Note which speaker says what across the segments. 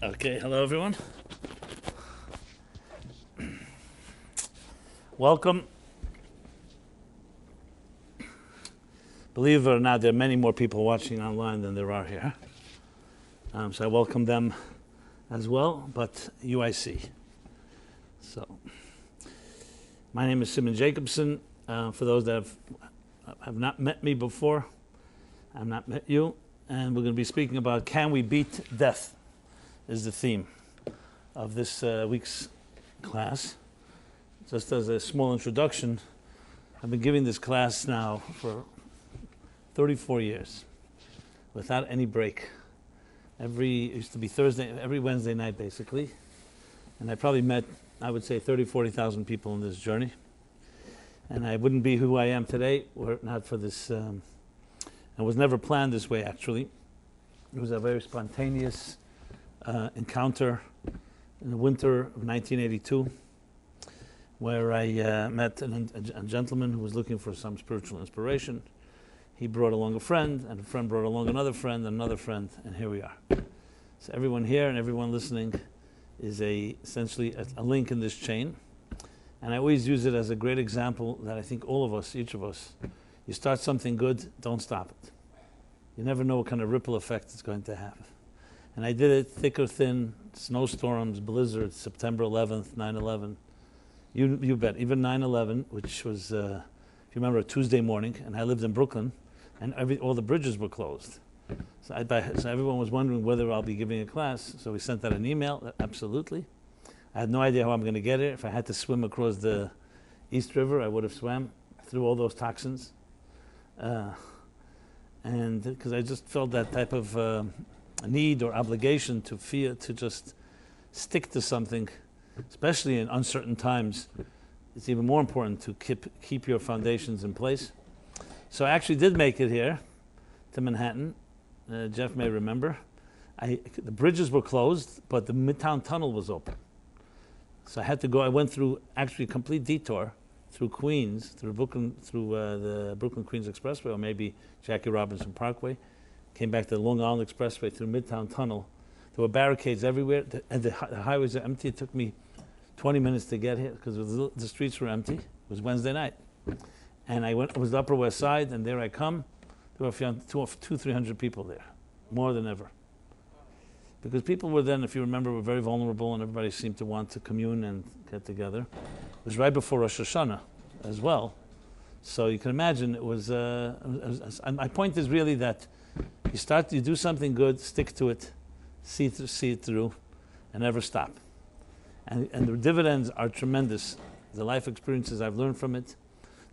Speaker 1: Okay, hello everyone. Welcome. Believe it or not, there are many more people watching online than there are here. So I welcome them as well, but UIC. So, my name is Simon Jacobson. For those that have not met me before, I've not met you, and we're going to be speaking about can we beat death is the theme of this week's class. Just as a small introduction, I've been giving this class now for 34 years without any break. It used to be every Wednesday night basically. And I probably met, I would say, 40,000 people in this journey. And I wouldn't be who I am today were it not for this. It was never planned this way actually. It was a very spontaneous encounter in the winter of 1982, where I met a gentleman who was looking for some spiritual inspiration. He brought along a friend, and a friend brought along another friend, and another friend, and here we are. So everyone here and everyone listening is essentially a link in this chain. And I always use it as a great example that I think all of us, each of us, you start something good, don't stop it. You never know what kind of ripple effect it's going to have. And I did it thick or thin, snowstorms, blizzards, September 11th, 9/11. You bet, even 9/11, which was, if you remember, a Tuesday morning, and I lived in Brooklyn, and all the bridges were closed. So everyone was wondering whether I'll be giving a class, so we sent out an email, absolutely. I had no idea how I'm going to get it. If I had to swim across the East River, I would have swam through all those toxins. And because I just felt that type of need or obligation to just stick to something, especially in uncertain times. It's even more important to keep your foundations in place. So I actually did make it here to Manhattan. Jeff may remember. The bridges were closed, but the Midtown Tunnel was open. So I had to go. I went through actually a complete detour through Queens, through Brooklyn, through the Brooklyn-Queens Expressway, or maybe Jackie Robinson Parkway. Came back to the Long Island Expressway through Midtown Tunnel. There were barricades everywhere, and the highways are empty. It took me 20 minutes to get here because the streets were empty. It was Wednesday night. And it was the Upper West Side, and there I come. There were 300 people there, more than ever. Because people were then, if you remember, were very vulnerable, and everybody seemed to want to commune and get together. It was right before Rosh Hashanah as well. So you can imagine it was, and my point is really that you do something good, stick to it, see it through, and never stop. And the dividends are tremendous. The life experiences I've learned from it.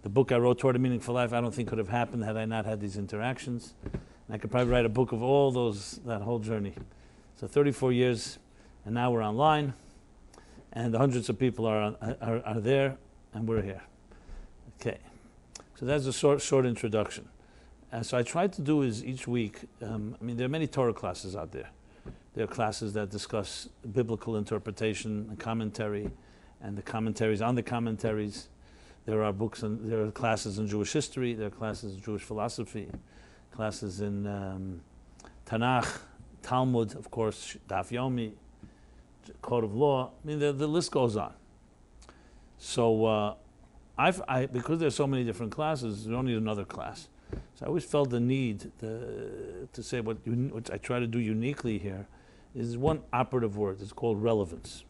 Speaker 1: The book I wrote, Toward a Meaningful Life, I don't think could have happened had I not had these interactions. And I could probably write a book of all that whole journey. So 34 years, and now we're online, and the hundreds of people are there, and we're here. Okay, so that's a short introduction. So I try to do is each week, there are many Torah classes out there. There are classes that discuss biblical interpretation and commentary, and the commentaries on the commentaries. There are there are classes in Jewish history, there are classes in Jewish philosophy, classes in Tanakh, Talmud, of course, Daf Yomi, Code of Law. The list goes on. So because there's so many different classes, we don't need another class. So I always felt the need to say what I try to do uniquely here is one operative word. It's called relevance.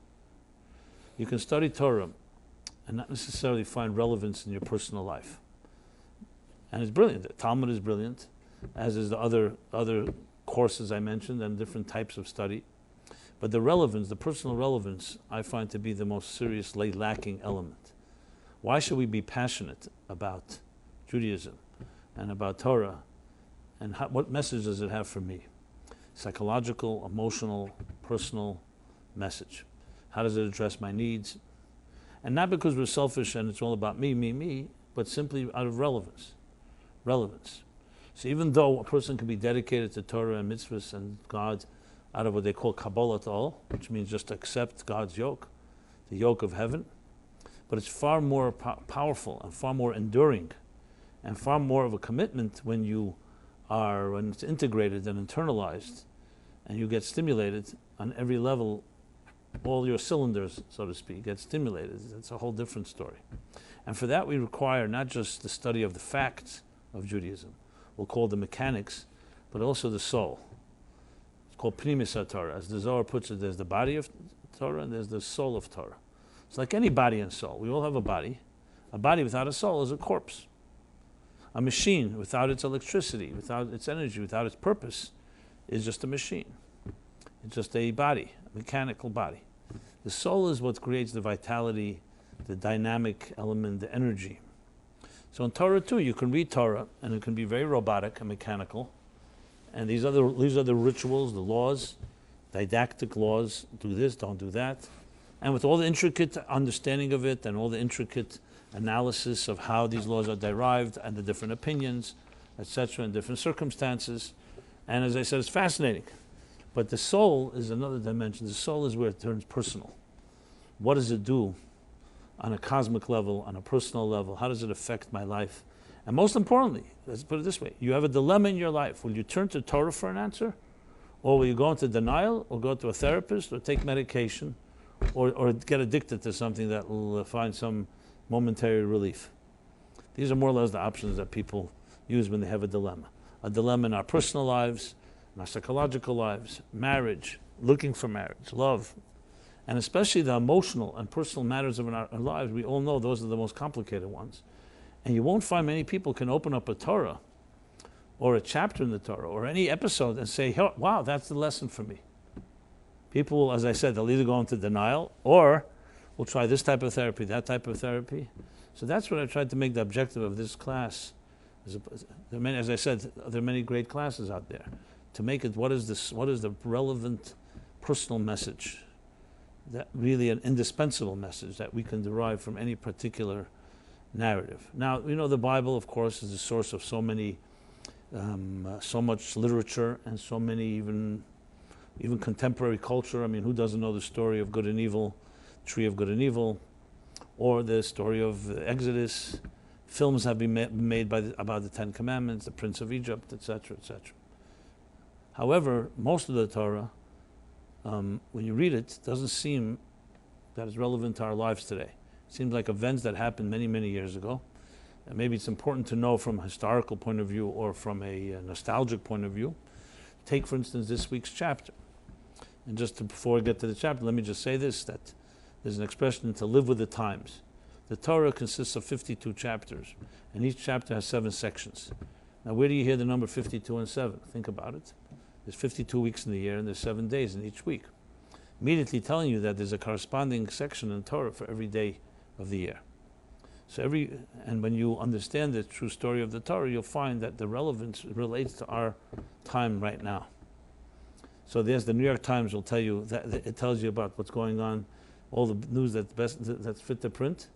Speaker 1: You can study Torah and not necessarily find relevance in your personal life. And it's brilliant. The Talmud is brilliant, as is the other courses I mentioned and different types of study. But the relevance, the personal relevance, I find to be the most seriously lacking element. Why should we be passionate about Judaism and about Torah, and what message does it have for me? Psychological, emotional, personal message. How does it address my needs? And not because we're selfish and it's all about me, but simply out of relevance. Relevance. So even though a person can be dedicated to Torah and mitzvahs and God out of what they call Kabbalat all, which means just accept God's yoke, the yoke of heaven, but it's far more powerful and far more enduring and far more of a commitment when it's integrated and internalized and you get stimulated on every level, all your cylinders, so to speak, get stimulated. It's a whole different story. And for that we require not just the study of the facts of Judaism, we'll call the mechanics, but also the soul. It's called Pnimis HaTorah. As the Zohar puts it, there's the body of Torah and there's the soul of Torah. It's like any body and soul. We all have a body. A body without a soul is a corpse. A machine without its electricity, without its energy, without its purpose, is just a machine. It's just a body, a mechanical body. The soul is what creates the vitality, the dynamic element, the energy. So in Torah too, you can read Torah, and it can be very robotic and mechanical. And these are the rituals, the laws, didactic laws. Do this, don't do that. And with all the intricate understanding of it, and all the intricate analysis of how these laws are derived, and the different opinions, etc., and different circumstances. And as I said, it's fascinating. But the soul is another dimension. The soul is where it turns personal. What does it do on a cosmic level, on a personal level? How does it affect my life? And most importantly, let's put it this way, you have a dilemma in your life. Will you turn to Torah for an answer? Or will you go into denial, or go to a therapist, or take medication, or get addicted to something that will find some momentary relief? These are more or less the options that people use when they have a dilemma. A dilemma in our personal lives, in our psychological lives, marriage, looking for marriage, love, and especially the emotional and personal matters of our lives. We all know those are the most complicated ones. And you won't find many people can open up a Torah or a chapter in the Torah or any episode and say, wow, that's the lesson for me. People will, as I said, they'll either go into denial or we'll try this type of therapy, that type of therapy. So that's what I tried to make the objective of this class. As I said, there are many great classes out there. To make it, what is the relevant personal message, that really an indispensable message that we can derive from any particular narrative. Now, the Bible, of course, is the source of so many, so much literature and so many even contemporary culture. I mean, who doesn't know the story of good and evil, tree of good and evil, or the story of Exodus? Films have been made about the Ten Commandments, the Prince of Egypt, etc., etc. However, most of the Torah, when you read it, doesn't seem that it's relevant to our lives today. It seems like events that happened many, many years ago. And maybe it's important to know from a historical point of view or from a nostalgic point of view. Take, for instance, this week's chapter. And before I get to the chapter, let me just say this, that there's an expression to live with the times. The Torah consists of 52 chapters, and each chapter has 7 sections. Now, where do you hear the number 52 and 7? Think about it. There's 52 weeks in the year, and there's 7 days in each week. Immediately telling you that there's a corresponding section in Torah for every day of the year. And when you understand the true story of the Torah, you'll find that the relevance relates to our time right now. So there's the New York Times will tell you that it tells you about what's going on, all the news that's fit to print.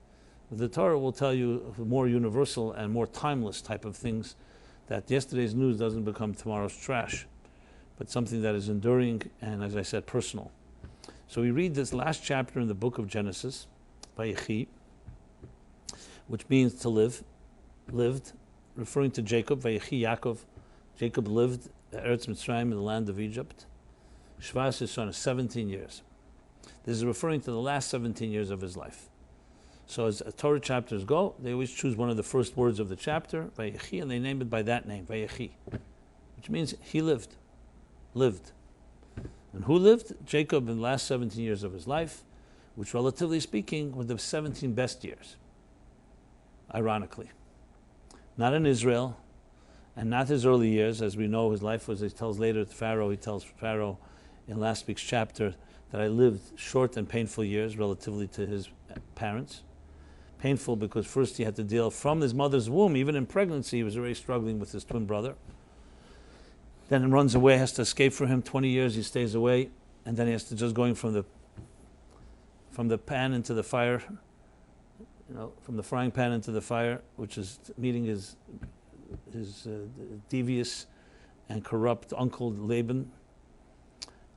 Speaker 1: The Torah will tell you more universal and more timeless type of things, that yesterday's news doesn't become tomorrow's trash, but something that is enduring and, as I said, personal. So we read this last chapter in the book of Genesis, Vayechi, which means to live, lived, referring to Jacob, Vayechi Yaakov. Jacob lived at Eretz Mitzrayim in the land of Egypt. Shvas is 17 years. This is referring to the last 17 years of his life. So as Torah chapters go, they always choose one of the first words of the chapter, Vayechi, and they name it by that name, Vayechi, which means he lived. And who lived? Jacob in the last 17 years of his life, which relatively speaking were the 17 best years, ironically. Not in Israel, and not his early years. As we know, his life was, he tells later to Pharaoh, he tells Pharaoh in last week's chapter that I lived short and painful years relatively to his parents. Painful because first he had to deal from his mother's womb, even in pregnancy, he was already struggling with his twin brother. Then he runs away, has to escape from him. 20 years he stays away, and then he has to just going from the pan into the fire, from the frying pan into the fire, which is meeting his devious and corrupt uncle Laban,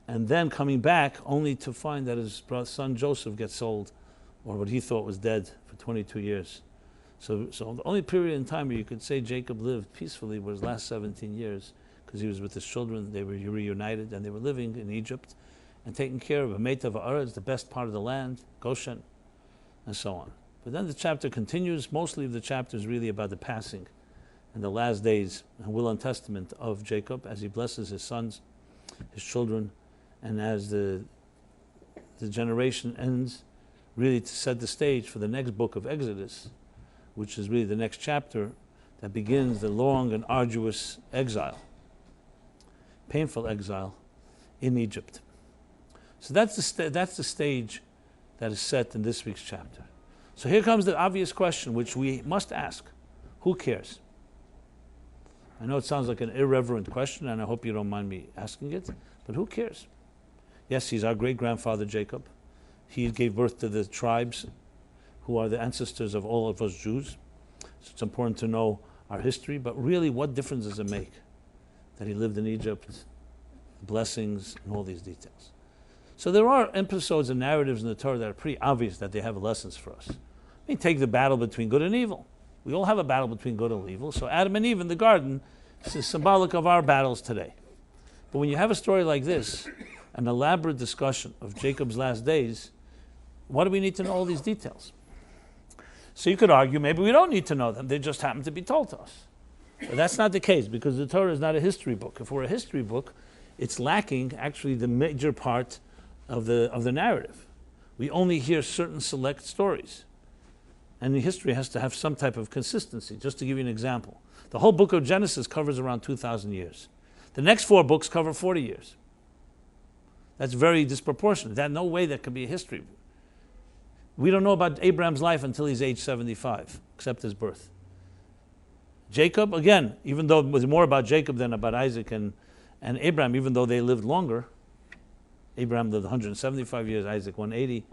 Speaker 1: and then coming back only to find that his son Joseph gets sold, or what he thought was dead, for 22 years. So the only period in time where you could say Jacob lived peacefully was last 17 years, because he was with his children. They were reunited and they were living in Egypt, and taken care of. B'meitav ha'aretz, the best part of the land, Goshen, and so on. But then the chapter continues. Mostly of the chapter is really about the passing and the last days and will and testament of Jacob as he blesses his sons, his children, and as the generation ends, really to set the stage for the next book of Exodus, which is really the next chapter that begins the long and arduous exile, painful exile in Egypt. So that's the stage that is set in this week's chapter. So here comes the obvious question, which we must ask. Who cares? I know it sounds like an irreverent question, and I hope you don't mind me asking it, but who cares? Yes, he's our great-grandfather Jacob. He gave birth to the tribes who are the ancestors of all of us Jews. So it's important to know our history, but really what difference does it make that he lived in Egypt, the blessings, and all these details? So there are episodes and narratives in the Torah that are pretty obvious that they have lessons for us. I mean, take the battle between good and evil. We all have a battle between good and evil. So Adam and Eve in the garden is symbolic of our battles today. But when you have a story like this, an elaborate discussion of Jacob's last days, why do we need to know all these details? So you could argue maybe we don't need to know them. They just happen to be told to us. But that's not the case, because the Torah is not a history book. If we're a history book, it's lacking actually the major part of the narrative. We only hear certain select stories. And the history has to have some type of consistency. Just to give you an example, the whole book of Genesis covers around 2,000 years. The next 4 books cover 40 years. That's very disproportionate. There's no way that could be a history book. We don't know about Abraham's life until he's age 75, except his birth. Jacob, again, even though it was more about Jacob than about Isaac and Abraham, even though they lived longer, Abraham lived 175 years, Isaac 180,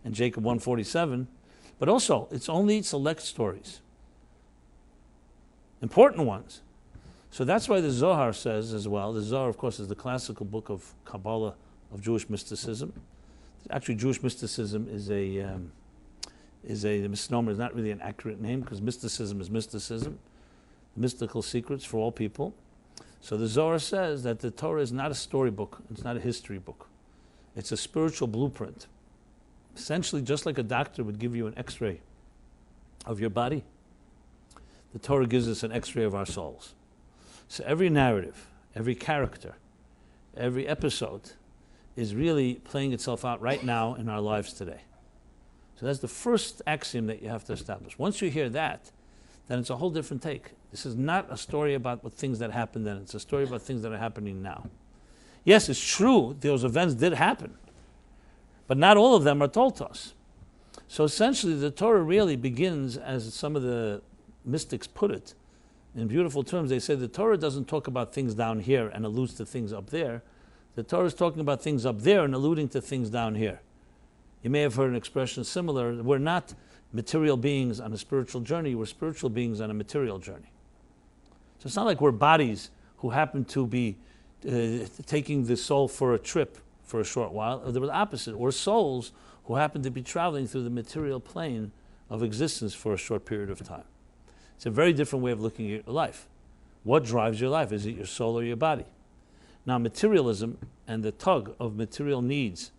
Speaker 1: and Jacob 147. But also, it's only select stories, important ones. So that's why the Zohar says as well. The Zohar, of course, is the classical book of Kabbalah, of Jewish mysticism. Actually, Jewish mysticism is a misnomer. It's not really an accurate name, because mysticism is mysticism, mystical secrets for all people. So the Zohar says that the Torah is not a storybook. It's not a history book. It's a spiritual blueprint. Essentially, just like a doctor would give you an x-ray of your body, the Torah gives us an x-ray of our souls. So every narrative, every character, every episode is really playing itself out right now in our lives today. So that's the first axiom that you have to establish. Once you hear that, then it's a whole different take. This is not a story about what things that happened then. It's a story about things that are happening now. Yes, it's true, those events did happen, but not all of them are told to us. So essentially, the Torah really begins, as some of the mystics put it, in beautiful terms. They say the Torah doesn't talk about things down here and alludes to things up there. The Torah is talking about things up there and alluding to things down here. You may have heard an expression similar. We're not material beings on a spiritual journey. We're spiritual beings on a material journey. So it's not like we're bodies who happen to be taking the soul for a trip for a short while. Or the opposite. We're souls who happen to be traveling through the material plane of existence for a short period of time. It's a very different way of looking at your life. What drives your life? Is it your soul or your body? Now, materialism and the tug of material needs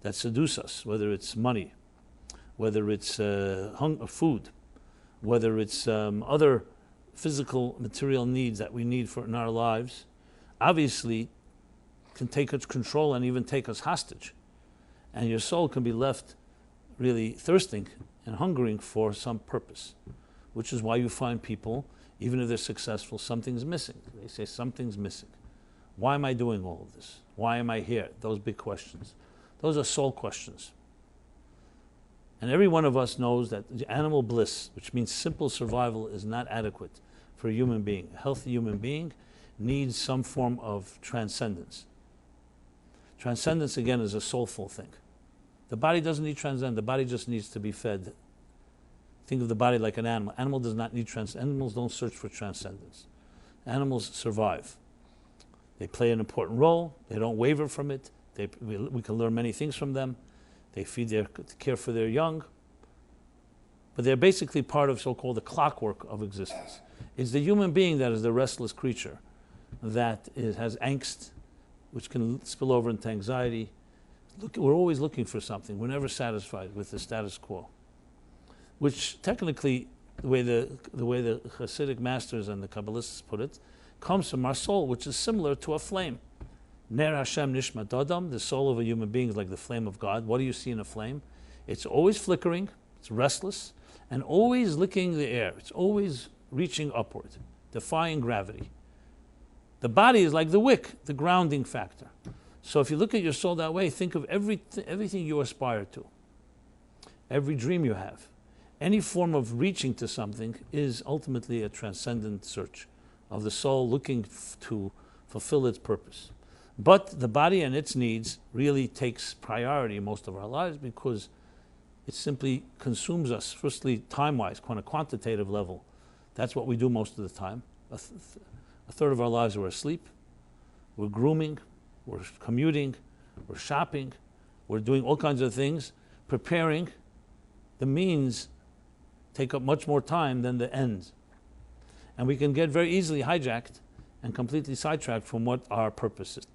Speaker 1: that seduce us, whether it's money, whether it's food, whether it's other physical material needs that we need for in our lives, obviously can take us control and even take us hostage. And your soul can be left really thirsting and hungering for some purpose, which is why you find people, even if they're successful, something's missing. They say something's missing. Why am I doing all of this? Why am I here? Those big questions. Those are soul questions. And every one of us knows that animal bliss, which means simple survival, is not adequate for a human being. A healthy human being needs some form of transcendence. Transcendence, again, is a soulful thing. The body doesn't need transcendence. The body just needs to be fed. Think of the body like an animal. Animal does not need transcendence. Animals don't search for transcendence. Animals survive. They play an important role. They don't waver from it. We can learn many things from them. They care for their young. But they're basically part of so-called the clockwork of existence. It's the human being that is the restless creature that has angst, which can spill over into anxiety, we're always looking for something. We're never satisfied with the status quo, which technically, the way the Hasidic masters and the Kabbalists put it, comes from our soul, which is similar to a flame. Ner Hashem Nishmat Adam, the soul of a human being is like the flame of God. What do you see in a flame? It's always flickering, it's restless, and always licking the air. It's always reaching upward, defying gravity. The body is like the wick, the grounding factor. So if you look at your soul that way, think of everything you aspire to, every dream you have. Any form of reaching to something is ultimately a transcendent search of the soul looking to fulfill its purpose. But the body and its needs really takes priority in most of our lives because it simply consumes us, firstly, time-wise, on a quantitative level. That's what we do most of the time. A third of our lives we're asleep, we're grooming, we're commuting, we're shopping, we're doing all kinds of things, preparing. The means take up much more time than the ends. And we can get very easily hijacked and completely sidetracked from what our purpose is.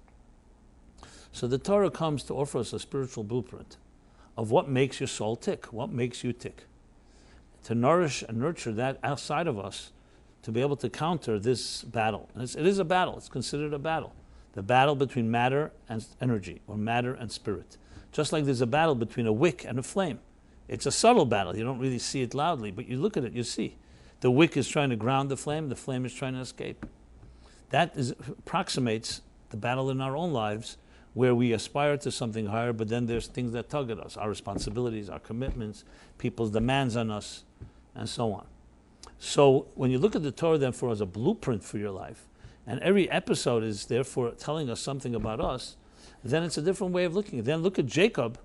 Speaker 1: So the Torah comes to offer us a spiritual blueprint of what makes your soul tick, what makes you tick. To nourish and nurture that outside of us to be able to counter this battle. And it is a battle, it's considered a battle. The battle between matter and energy, or matter and spirit. Just like there's a battle between a wick and a flame. It's a subtle battle, you don't really see it loudly, but you look at it, you see. The wick is trying to ground the flame is trying to escape. That approximates the battle in our own lives, where we aspire to something higher, but then there's things that tug at us, our responsibilities, our commitments, people's demands on us, and so on. So when you look at the Torah, therefore, as a blueprint for your life, and every episode is therefore telling us something about us, then it's a different way of looking at it. Then look at Jacob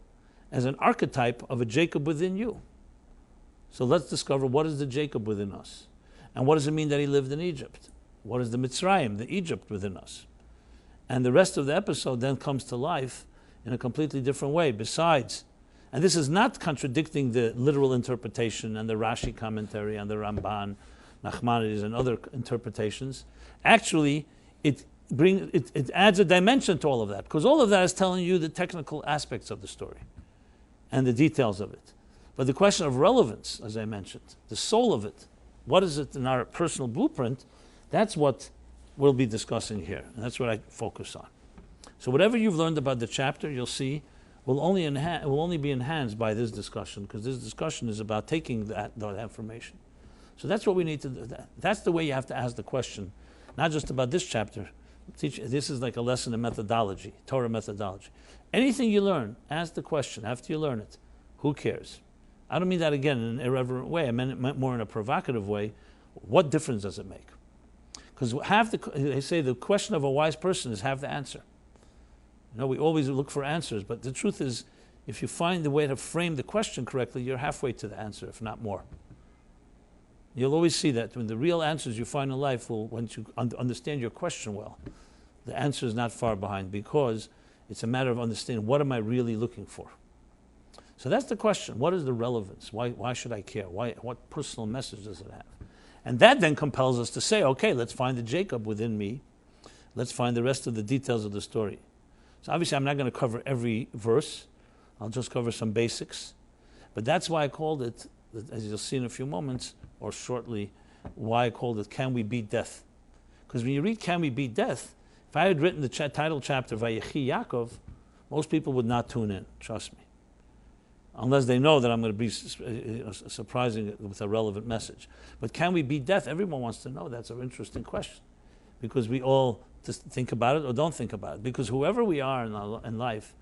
Speaker 1: as an archetype of a Jacob within you. So let's discover what is the Jacob within us. And what does it mean that he lived in Egypt? What is the Mitzrayim, the Egypt within us? And the rest of the episode then comes to life in a completely different way. Besides, and this is not contradicting the literal interpretation and the Rashi commentary and the Ramban, Nachmanides and other interpretations. Actually, it adds a dimension to all of that, because all of that is telling you the technical aspects of the story and the details of it. But the question of relevance, as I mentioned, the soul of it, what is it in our personal blueprint, that's what we'll be discussing here, and that's what I focus on. So whatever you've learned about the chapter, you'll see, will only be enhanced by this discussion, because this discussion is about taking that information. So that's what we need to do. That's the way you have to ask the question, not just about this chapter. This is like a lesson in methodology, Torah methodology. Anything you learn, ask the question after you learn it. Who cares? I don't mean that again in an irreverent way. I meant it more in a provocative way. What difference does it make? Because they say the question of a wise person is half the answer. You know, we always look for answers, but the truth is, if you find the way to frame the question correctly, you're halfway to the answer, if not more. You'll always see that when the real answers you find in life will, once you understand your question well, the answer is not far behind, because it's a matter of understanding what am I really looking for. So that's the question. What is the relevance? Why should I care? What personal message does it have? And that then compels us to say, okay, let's find the Jacob within me. Let's find the rest of the details of the story. So obviously I'm not going to cover every verse. I'll just cover some basics. But that's why I called it, as you'll see in a few moments, or shortly, why I called it Can We Beat Death? Because when you read Can We Beat Death, if I had written the title chapter Vayechi Yaakov, most people would not tune in, trust me. Unless they know that I'm going to be surprising with a relevant message. But can we beat death? Everyone wants to know. That's an interesting question. Because we all just think about it or don't think about it. Because whoever we are in life,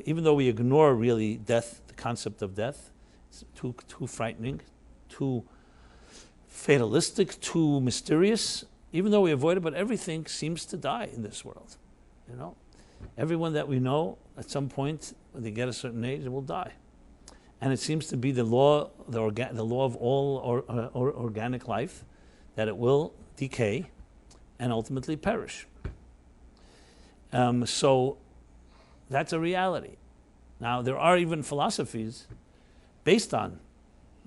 Speaker 1: even though we ignore really death, the concept of death, it's too frightening, too fatalistic, too mysterious, even though we avoid it, but everything seems to die in this world. You know, everyone that we know at some point, when they get a certain age, will die. And it seems to be the law of all organic life, that it will decay and ultimately perish. So that's a reality. Now, there are even philosophies based on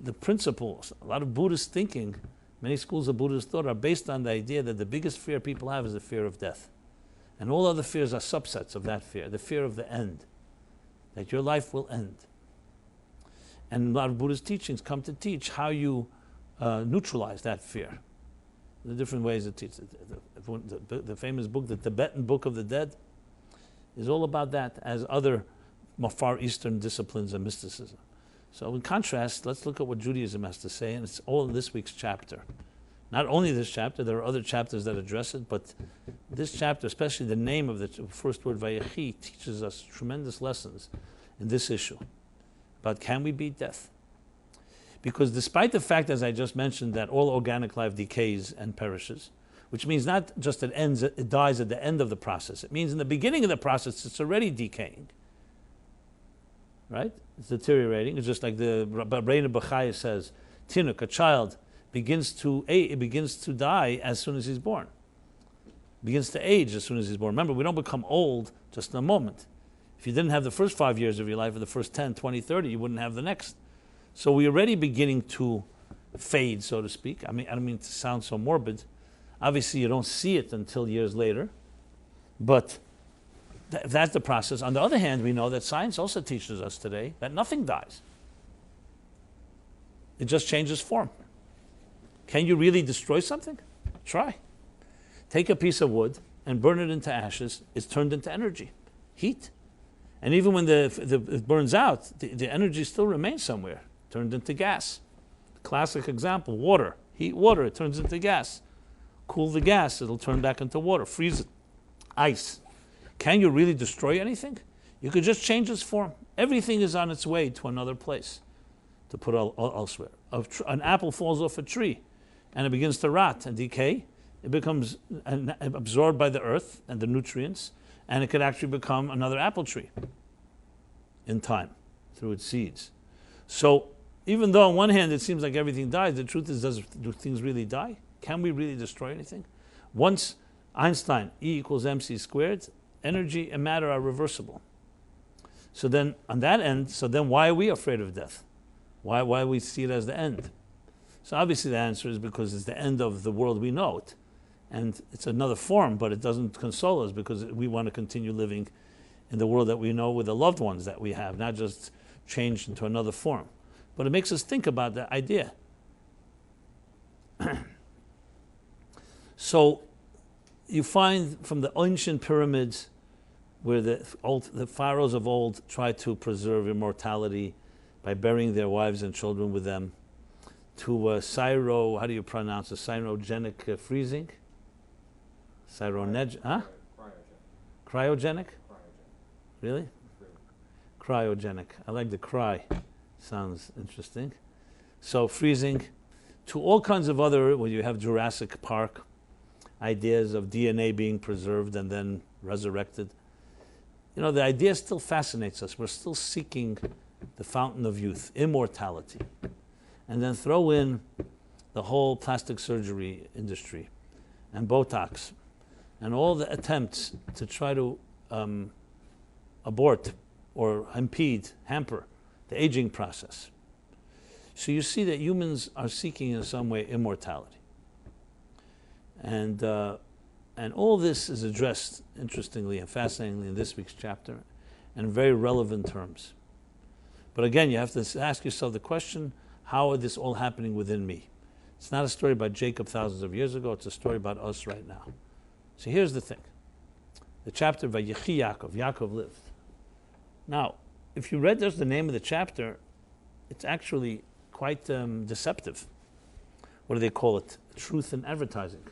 Speaker 1: the principles. A lot of Buddhist thinking, many schools of Buddhist thought are based on the idea that the biggest fear people have is the fear of death. And all other fears are subsets of that fear, the fear of the end. that your life will end. And a lot of Buddha's teachings come to teach how you neutralize that fear. The different ways it teaches. The famous book, the Tibetan Book of the Dead, is all about that, as other Far Eastern disciplines of mysticism. So in contrast, let's look at what Judaism has to say, and it's all in this week's chapter. Not only this chapter, there are other chapters that address it, but this chapter, especially the name of the first word, Vayechi, teaches us tremendous lessons in this issue about can we beat death? Because despite the fact, as I just mentioned, that all organic life decays and perishes, which means not just it dies at the end of the process, it means in the beginning of the process it's already decaying. Right? It's deteriorating. It's just like the Rabbeinu Bachaya says, Tinuk, a child, begins to die as soon as he's born. Begins to age as soon as he's born. Remember, we don't become old just in a moment. If you didn't have the first 5 years of your life, or the first 10, 20, 30, you wouldn't have the next. So we're already beginning to fade, so to speak. I mean, I don't mean to sound so morbid. Obviously, you don't see it until years later. But that's the process. On the other hand, we know that science also teaches us today that nothing dies. It just changes form. Can you really destroy something? Try. Take a piece of wood and burn it into ashes. It's turned into energy, heat. And even when it burns out, the energy still remains somewhere, turned into gas. Classic example, water. Heat water, it turns into gas. Cool the gas, it'll turn back into water. Freeze it, ice. Can you really destroy anything? You could just change its form. Everything is on its way to another place, to put elsewhere. An apple falls off a tree, and it begins to rot and decay. It becomes absorbed by the earth and the nutrients, and it could actually become another apple tree in time through its seeds. So even though on one hand it seems like everything dies, the truth is, do things really die? Can we really destroy anything? Once Einstein, E equals mc squared, energy and matter are reversible. So then on that end, why are we afraid of death? Why we see it as the end? So obviously the answer is because it's the end of the world we know it. And it's another form, but it doesn't console us because we want to continue living in the world that we know with the loved ones that we have, not just changed into another form. But it makes us think about that idea. So you find from the ancient pyramids where the pharaohs of old tried to preserve immortality by burying their wives and children with them, to cryogenic freezing? Cryogenic? Really? Cryogenic. I like the cry. Sounds interesting. So freezing, to all kinds of other, when you have Jurassic Park, ideas of DNA being preserved and then resurrected. You know, the idea still fascinates us. We're still seeking the fountain of youth, immortality. And then throw in the whole plastic surgery industry and Botox and all the attempts to try to abort or hamper the aging process. So you see that humans are seeking in some way immortality. And all this is addressed, interestingly and fascinatingly, in this week's chapter, in very relevant terms. But again, you have to ask yourself the question, how is this all happening within me? It's not a story about Jacob thousands of years ago, it's a story about us right now. So here's the thing. The chapter Vayechi Yaakov, Yaakov lived. Now, if you read just the name of the chapter, it's actually quite deceptive. What do they call it? Truth in advertising.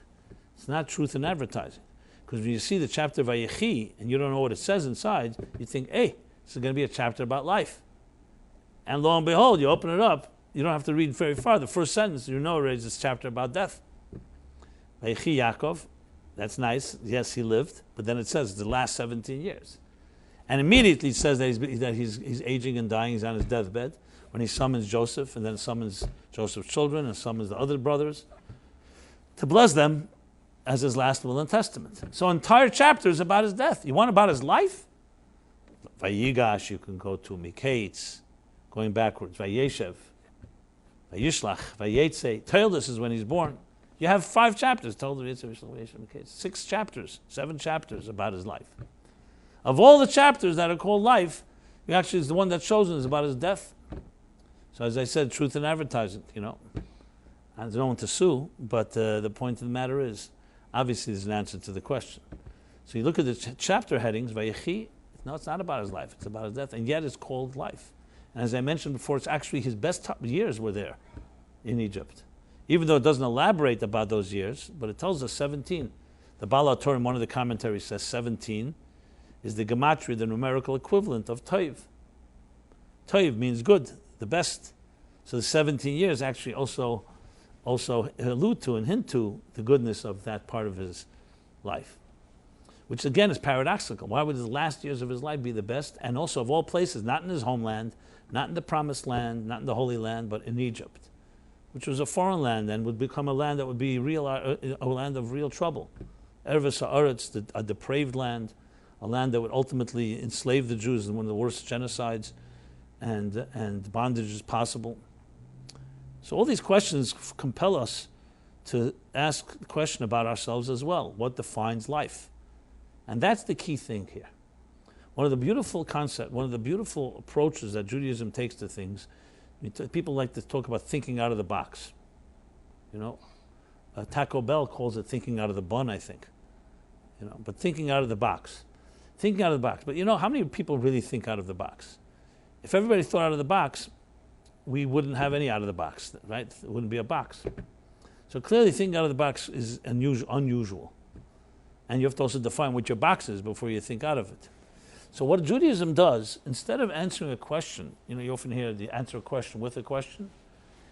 Speaker 1: It's not truth in advertising. Because when you see the chapter Vayechi and you don't know what it says inside, you think, hey, this is going to be a chapter about life. And lo and behold, you open it up, you don't have to read very far. The first sentence, you know, is this chapter about death. Vayechi Yaakov, that's nice. Yes, he lived. But then it says the last 17 years. And immediately it says that he's aging and dying. He's on his deathbed. When he summons Joseph, and then summons Joseph's children, and summons the other brothers, to bless them as his last will and testament. So entire chapter is about his death. You want about his life? Vayigash, you can go to Miketz, going backwards. Vayeshev, Vayishlach, Vayetze. Toldus is when he's born. You have 5 chapters. Toldus, Vayeshev, Miketz. 6 chapters, 7 chapters about his life. Of all the chapters that are called life, He actually is the one that's chosen is about his death. So as I said, truth in advertising, There's no one to sue, but the point of the matter is, obviously there's an answer to the question. So you look at the chapter headings, Vayechi, no, it's not about his life, it's about his death, and yet it's called life. And as I mentioned before, it's actually his best years were there in Egypt. Even though it doesn't elaborate about those years, but it tells us 17. The Baal HaTorah in one of the commentaries says 17 is the gematria, the numerical equivalent of Toiv. Toiv means good, the best. So the 17 years actually also allude to and hint to the goodness of that part of his life, which again is paradoxical. Why would the last years of his life be the best? And also of all places, not in his homeland, not in the promised land, not in the Holy Land, but in Egypt, which was a foreign land and would become a land that would be a land of real trouble. Erves Haaretz, a depraved land, a land that would ultimately enslave the Jews in one of the worst genocides and bondages possible. So all these questions compel us to ask the question about ourselves as well. What defines life? And that's the key thing here. One of the beautiful approaches that Judaism takes to things, people like to talk about thinking out of the box. Taco Bell calls it thinking out of the bun, I think. But thinking out of the box. Thinking out of the box. But how many people really think out of the box? If everybody thought out of the box, we wouldn't have any out of the box, right? It wouldn't be a box. So clearly thinking out of the box is unusual. And you have to also define what your box is before you think out of it. So what Judaism does, instead of answering a question, you often hear the answer a question with a question.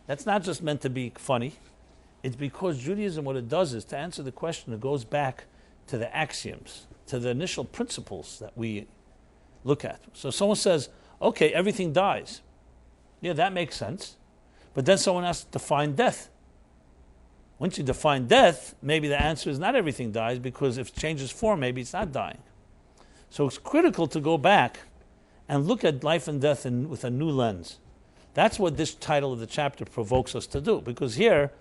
Speaker 1: That's not just meant to be funny. It's because Judaism, what it does is to answer the question, it goes back to the axioms, to the initial principles that we look at. So someone says, okay, everything dies. Yeah, that makes sense. But then someone has to define death. Once you define death, maybe the answer is not everything dies, because if it changes form, maybe it's not dying. So it's critical to go back and look at life and death with a new lens. That's what this title of the chapter provokes us to do, because here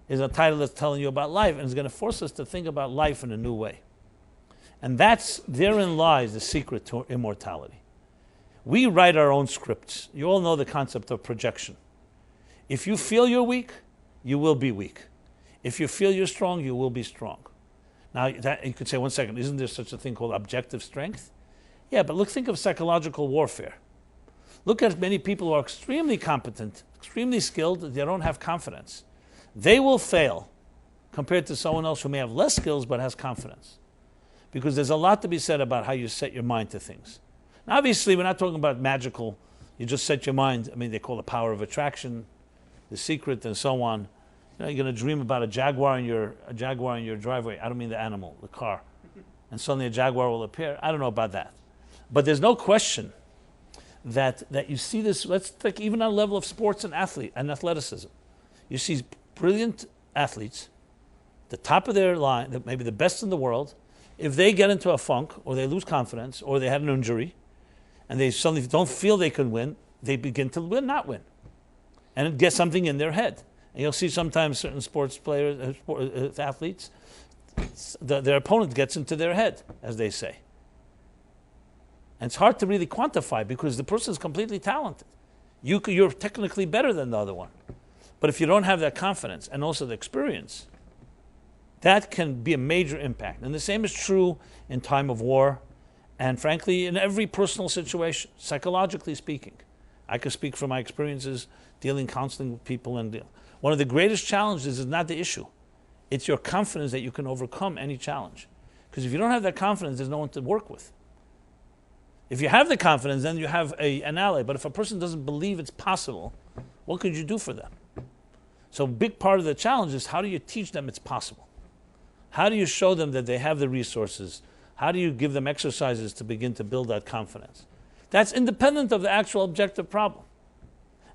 Speaker 1: is a title that's telling you about life, and it's going to force us to think about life in a new way. And therein lies the secret to immortality. We write our own scripts. You all know the concept of projection. If you feel you're weak, you will be weak. If you feel you're strong, you will be strong. Now, you could say, one second, isn't there such a thing called objective strength? Yeah, but think of psychological warfare. Look at many people who are extremely competent, extremely skilled, they don't have confidence. They will fail compared to someone else who may have less skills but has confidence. Because there's a lot to be said about how you set your mind to things. Now, obviously, we're not talking about magical. You just set your mind. They call it power of attraction, the secret, and so on. You're going to dream about a jaguar in your driveway. I don't mean the animal, the car. And suddenly a jaguar will appear. I don't know about that. But there's no question that you see this. Let's take even on a level of sports and athleticism. You see brilliant athletes, the top of their line, maybe the best in the world. If they get into a funk, or they lose confidence, or they had an injury, and they suddenly don't feel they can win, they begin to not win. And it gets something in their head. And you'll see sometimes certain sports players, athletes, their opponent gets into their head, as they say. And it's hard to really quantify because the person is completely talented. You're technically better than the other one. But if you don't have that confidence and also the experience, that can be a major impact. And the same is true in time of war and, frankly, in every personal situation, psychologically speaking. I can speak from my experiences counseling with people. And one of the greatest challenges is not the issue. It's your confidence that you can overcome any challenge. Because if you don't have that confidence, there's no one to work with. If you have the confidence, then you have an ally. But if a person doesn't believe it's possible, what could you do for them? So a big part of the challenge is, how do you teach them it's possible? How do you show them that they have the resources? How do you give them exercises to begin to build that confidence? That's independent of the actual objective problem.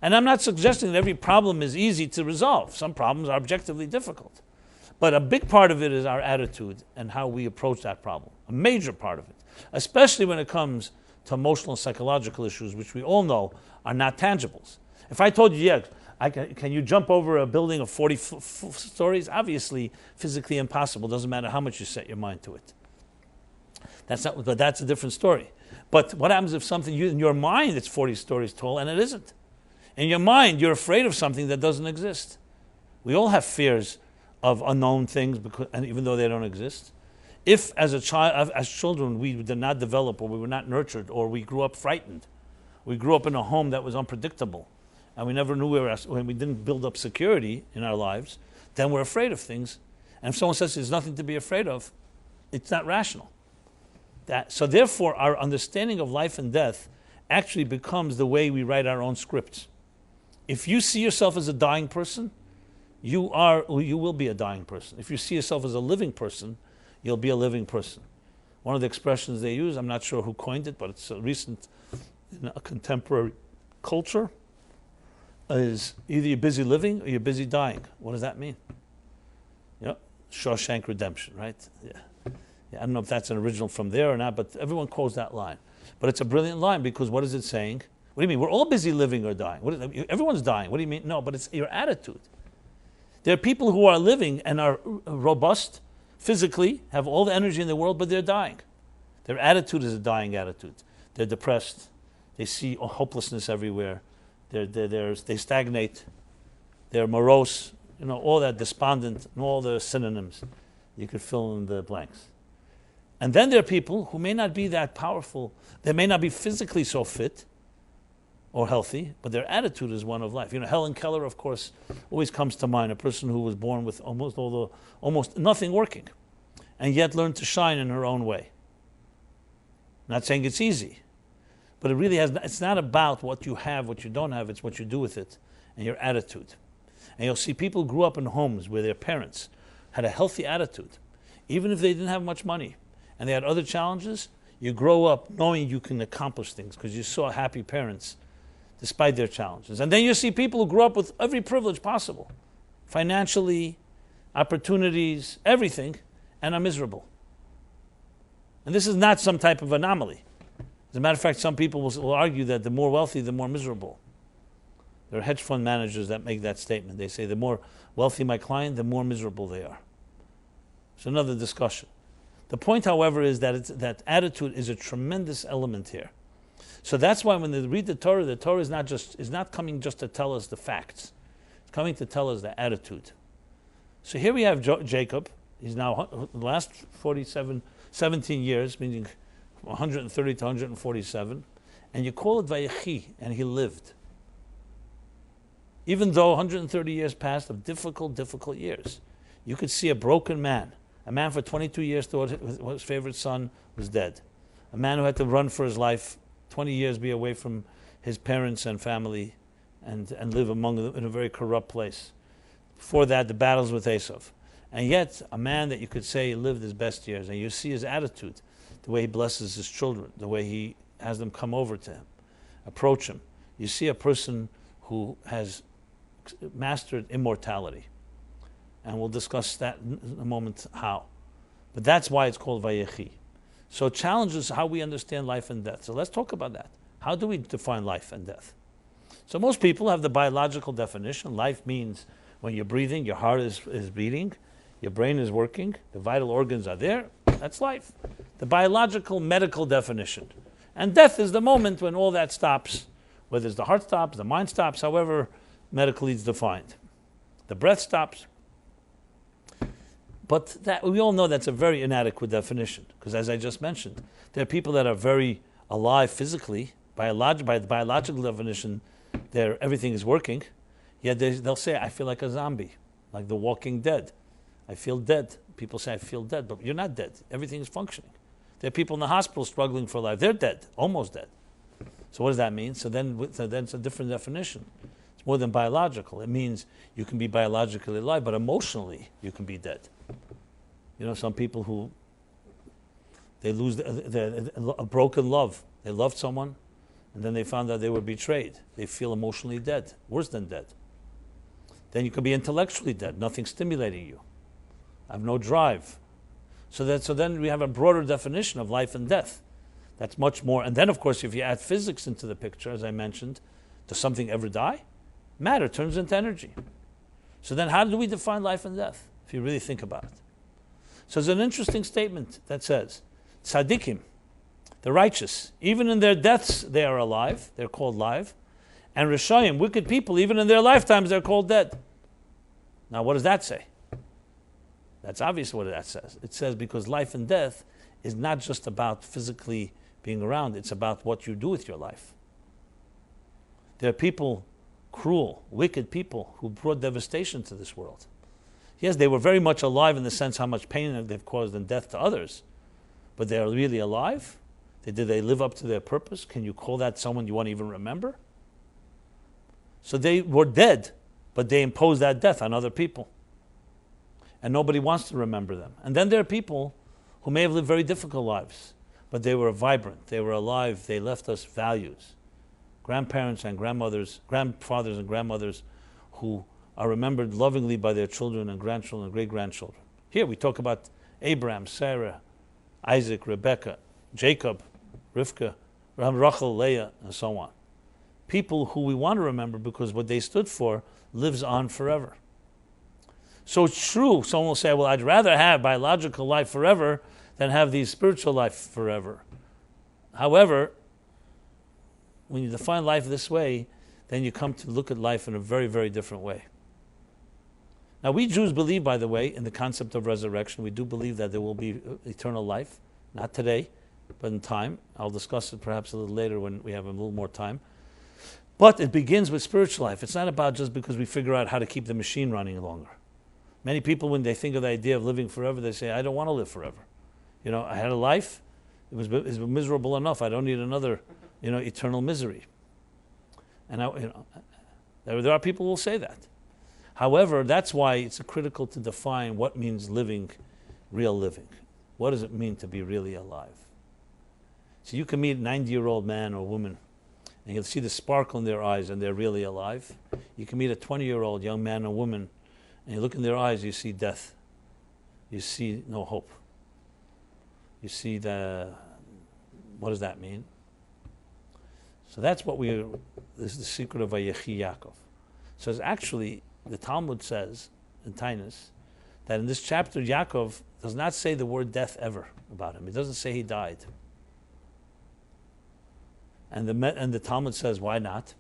Speaker 1: And I'm not suggesting that every problem is easy to resolve. Some problems are objectively difficult. But a big part of it is our attitude and how we approach that problem. A major part of it. Especially when it comes to emotional and psychological issues, which we all know are not tangibles. If I told you, can you jump over a building of 40 stories? Obviously, physically impossible. Doesn't matter how much you set your mind to it. But that's a different story. But what happens if something, in your mind, it's 40 stories tall and it isn't? In your mind, you're afraid of something that doesn't exist. We all have fears of unknown things, and even though they don't exist. If, as a child, as children, we did not develop, or we were not nurtured, or we grew up frightened, we grew up in a home that was unpredictable, and we never knew when we didn't build up security in our lives, then we're afraid of things. And if someone says there's nothing to be afraid of, it's not rational. So therefore, our understanding of life and death actually becomes the way we write our own scripts. If you see yourself as a dying person, you will be a dying person. If you see yourself as a living person, you'll be a living person. One of the expressions they use, I'm not sure who coined it, but it's a recent in a contemporary culture, is either you're busy living or you're busy dying. What does that mean? Yep, Shawshank Redemption, right? Yeah. I don't know if that's an original from there or not, but everyone quotes that line. But it's a brilliant line, because what is it saying? What do you mean? We're all busy living or dying. Everyone's dying. What do you mean? No, but it's your attitude. There are people who are living and are robust physically, have all the energy in the world, but they're dying. Their attitude is a dying attitude. They're depressed. They see hopelessness everywhere. They stagnate. They're morose. All that, despondent, and all the synonyms. You could fill in the blanks. And then there are people who may not be that powerful. They may not be physically so fit or healthy, but their attitude is one of life. Helen Keller, of course, always comes to mind, a person who was born with almost nothing working, and yet learned to shine in her own way. Not saying it's easy, but it's not about what you have, what you don't have, it's what you do with it, and your attitude. And you'll see people grew up in homes where their parents had a healthy attitude, even if they didn't have much money, and they had other challenges. You grow up knowing you can accomplish things because you saw happy parents despite their challenges. And then you see people who grew up with every privilege possible, financially, opportunities, everything, and are miserable. And this is not some type of anomaly. As a matter of fact, some people will argue that the more wealthy, the more miserable. There are hedge fund managers that make that statement. They say the more wealthy my client, the more miserable they are. It's another discussion. The point, however, is that attitude is a tremendous element here. So that's why when they read the Torah is not coming just to tell us the facts. It's coming to tell us the attitude. So here we have Jacob. He's now the last 17 years, meaning 130 to 147, and you call it Vayechi, and he lived. Even though 130 years passed of difficult years, you could see a broken man. A man for 22 years thought his favorite son was dead. A man who had to run for his life, 20 years be away from his parents and family, and live among them in a very corrupt place. Before that, the battles with Esav. And yet, a man that you could say lived his best years. And you see his attitude, the way he blesses his children, the way he has them come over to him, approach him. You see a person who has mastered immortality. And we'll discuss that in a moment how. But that's why it's called Vayechi. So it challenges how we understand life and death. So let's talk about that. How do we define life and death? So most people have the biological definition. Life means when you're breathing, your heart is beating, your brain is working, the vital organs are there. That's life. The biological, medical definition. And death is the moment when all that stops, whether it's the heart stops, the mind stops, however medically it's defined. The breath stops. But we all know that's a very inadequate definition, because as I just mentioned, there are people that are very alive physically, by the biological definition, everything is working, yet they'll say, I feel like a zombie, like the Walking Dead. I feel dead. People say, I feel dead, but you're not dead. Everything is functioning. There are people in the hospital struggling for life. They're dead, almost dead. So what does that mean? So then it's a different definition. It's more than biological. It means you can be biologically alive, but emotionally you can be dead. Some people who they lose a broken love. They loved someone, and then they found out they were betrayed. They feel emotionally dead, worse than dead. Then you could be intellectually dead, nothing stimulating you. I have no drive. So then we have a broader definition of life and death. That's much more. And then, of course, if you add physics into the picture, as I mentioned, does something ever die? Matter turns into energy. So then how do we define life and death, if you really think about it? So there's an interesting statement that says, tzaddikim, the righteous. Even in their deaths, they are alive. They're called live. And Rishayim, wicked people, even in their lifetimes, they're called dead. Now, what does that say? That's obvious what that says. It says because life and death is not just about physically being around. It's about what you do with your life. There are people, cruel, wicked people, who brought devastation to this world. Yes, they were very much alive in the sense how much pain they've caused and death to others. But they are really alive? Did they live up to their purpose? Can you call that someone you want to even remember? So they were dead, but they imposed that death on other people. And nobody wants to remember them. And then there are people who may have lived very difficult lives, but they were vibrant, they were alive, they left us values. Grandparents and grandmothers, grandfathers and grandmothers who are remembered lovingly by their children and grandchildren and great-grandchildren. Here we talk about Abraham, Sarah, Isaac, Rebecca, Jacob, Rivka, Rachel, Leah, and so on. People who we want to remember because what they stood for lives on forever. So it's true, someone will say, well, I'd rather have biological life forever than have the spiritual life forever. However, when you define life this way, then you come to look at life in a very, very different way. Now, we Jews believe, by the way, in the concept of resurrection. We do believe that there will be eternal life. Not today, but in time. I'll discuss it perhaps a little later when we have a little more time. But it begins with spiritual life. It's not about just because we figure out how to keep the machine running longer. Many people, when they think of the idea of living forever, they say, I don't want to live forever. I had a life. It was miserable enough. I don't need another, eternal misery. And there are people who will say that. However, that's why it's critical to define what means living, real living. What does it mean to be really alive? So you can meet a 90-year-old man or woman, and you'll see the sparkle in their eyes, and they're really alive. You can meet a 20-year-old young man or woman, and you look in their eyes, you see death. You see no hope. You see what does that mean? So that's this is the secret of Vayechi Yaakov. So it's actually, the Talmud says, in Tainus, that in this chapter, Yaakov does not say the word death ever about him. It doesn't say he died. And the Talmud says, why not?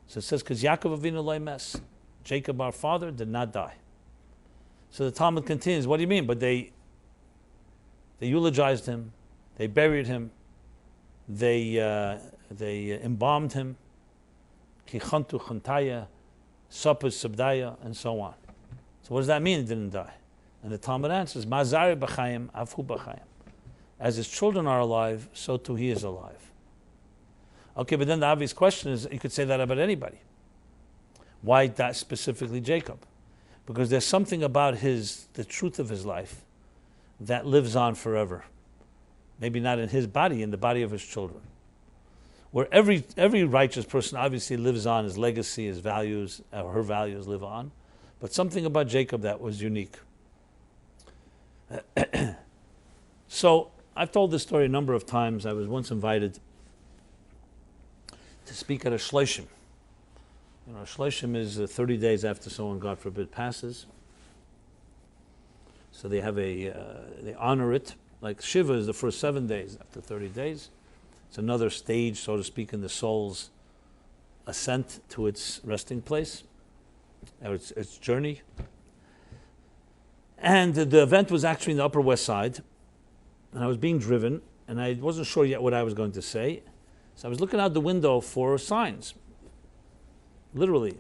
Speaker 1: So it says, because Yaakov Avinu lo mes. Jacob, our father, did not die. So the Talmud continues, what do you mean? But they eulogized him, they buried him, they embalmed him, kichantu chantaya, sapus sabdaya, and so on. So what does that mean? He didn't die. And the Talmud answers, Mazari b'chayim, avhu b'chayim. As his children are alive, so too he is alive. Okay, but then the obvious question is, you could say that about anybody. Why that specifically Jacob? Because there's something about the truth of his life that lives on forever. Maybe not in his body, in the body of his children. Where every righteous person obviously lives on, his legacy, his values, or her values live on. But something about Jacob that was unique. So, I've told this story a number of times. I was once invited to speak at a shloshim. Shloshim is 30 days after someone, God forbid, passes. So they have they honor it. Like Shiva is the first 7 days. After 30 days, it's another stage, so to speak, in the soul's ascent to its resting place, or its journey. And the event was actually in the Upper West Side, and I was being driven, and I wasn't sure yet what I was going to say. So I was looking out the window for signs, literally.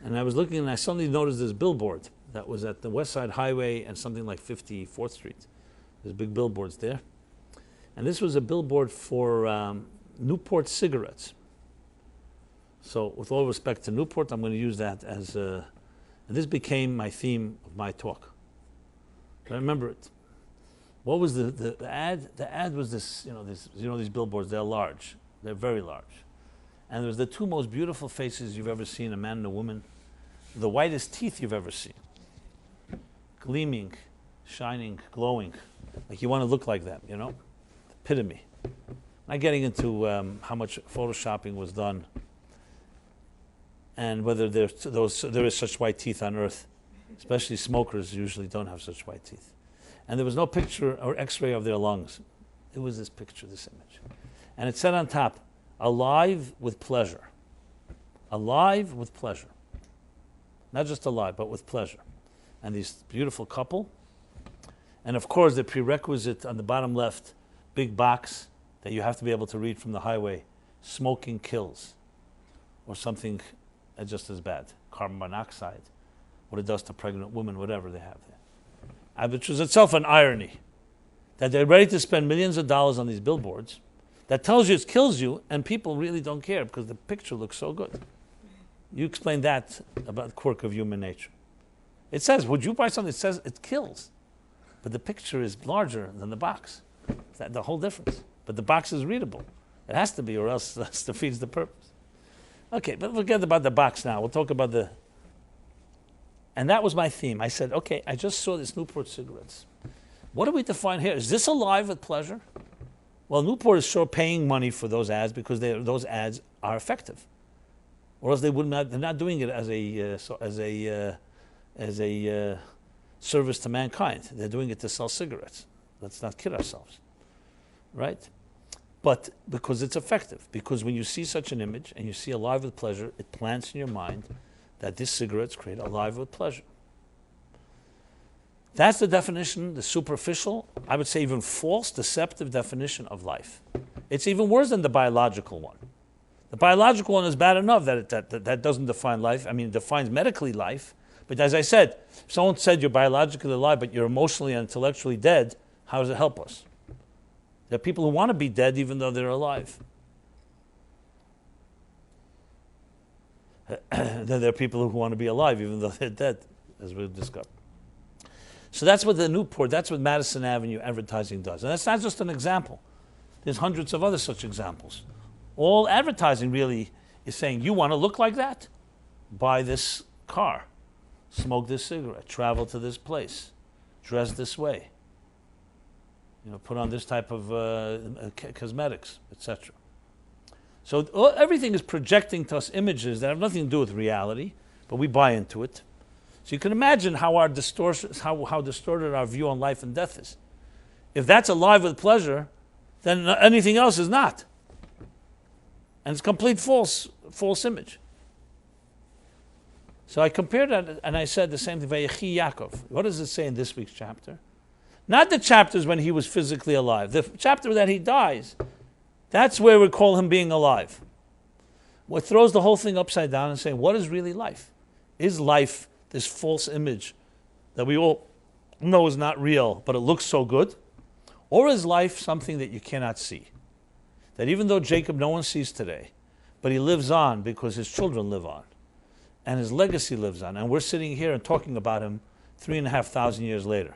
Speaker 1: And I was looking, and I suddenly noticed this billboard that was at the West Side Highway and something like 54th Street. There's big billboards there. And this was a billboard for Newport cigarettes. So with all respect to Newport, I'm going to use that as and this became my theme of my talk. I remember it. What was the ad? The ad was this, these billboards, they're large. They're very large. And there was the two most beautiful faces you've ever seen, a man and a woman. The whitest teeth you've ever seen. Gleaming, shining, glowing. Like you want to look like them, Epitome. Not getting into how much photoshopping was done and whether there is such white teeth on earth. Especially smokers usually don't have such white teeth. And there was no picture or x-ray of their lungs. It was this picture, this image. And it said on top, alive with pleasure. Alive with pleasure. Not just alive, but with pleasure. And this beautiful couple. And of course, the prerequisite on the bottom left, big box that you have to be able to read from the highway, smoking kills. Or something just as bad, carbon monoxide, what it does to pregnant women, whatever they have there. Which is itself an irony, that they're ready to spend millions of dollars on these billboards that tells you it kills you, and people really don't care because the picture looks so good. You explain that about the quirk of human nature. It says, would you buy something that says it kills? But the picture is larger than the box. That's the whole difference. But the box is readable. It has to be, or else that defeats the purpose. Okay, but forget about the box now. We'll talk about the... And that was my theme. I said, okay, I just saw this Newport cigarettes. What do we define here? Is this alive with pleasure? Well, Newport is sure paying money for those ads because those ads are effective. Or else they would not. They're not doing it as a service to mankind. They're doing it to sell cigarettes. Let's not kid ourselves, right? But because it's effective, because when you see such an image and you see alive with pleasure, it plants in your mind that these cigarettes create alive with pleasure. That's the definition, the superficial, I would say even false, deceptive definition of life. It's even worse than the biological one. The biological one is bad enough that doesn't define life. I mean, it defines medically life. But as I said, if someone said you're biologically alive but you're emotionally and intellectually dead, how does it help us? There are people who want to be dead even though they're alive. Then there are people who want to be alive even though they're dead, as we've discovered. So that's what the Newport, that's what Madison Avenue advertising does. And that's not just an example. There's hundreds of other such examples. All advertising really is saying, you want to look like that? Buy this car, smoke this cigarette, travel to this place, dress this way. Put on this type of cosmetics, etc. So everything is projecting to us images that have nothing to do with reality, but we buy into it. So you can imagine how how distorted our view on life and death is. If that's alive with pleasure, then anything else is not. And it's complete false image. So I compared that and I said the same thing, Vayechi Yaakov. What does it say in this week's chapter? Not the chapters when he was physically alive. The chapter that he dies, that's where we call him being alive. What throws the whole thing upside down and saying, what is really life? Is life this false image that we all know is not real, but it looks so good? Or is life something that you cannot see? That even though Jacob no one sees today, but he lives on because his children live on. And his legacy lives on. And we're sitting here and talking about him 3,500 years later.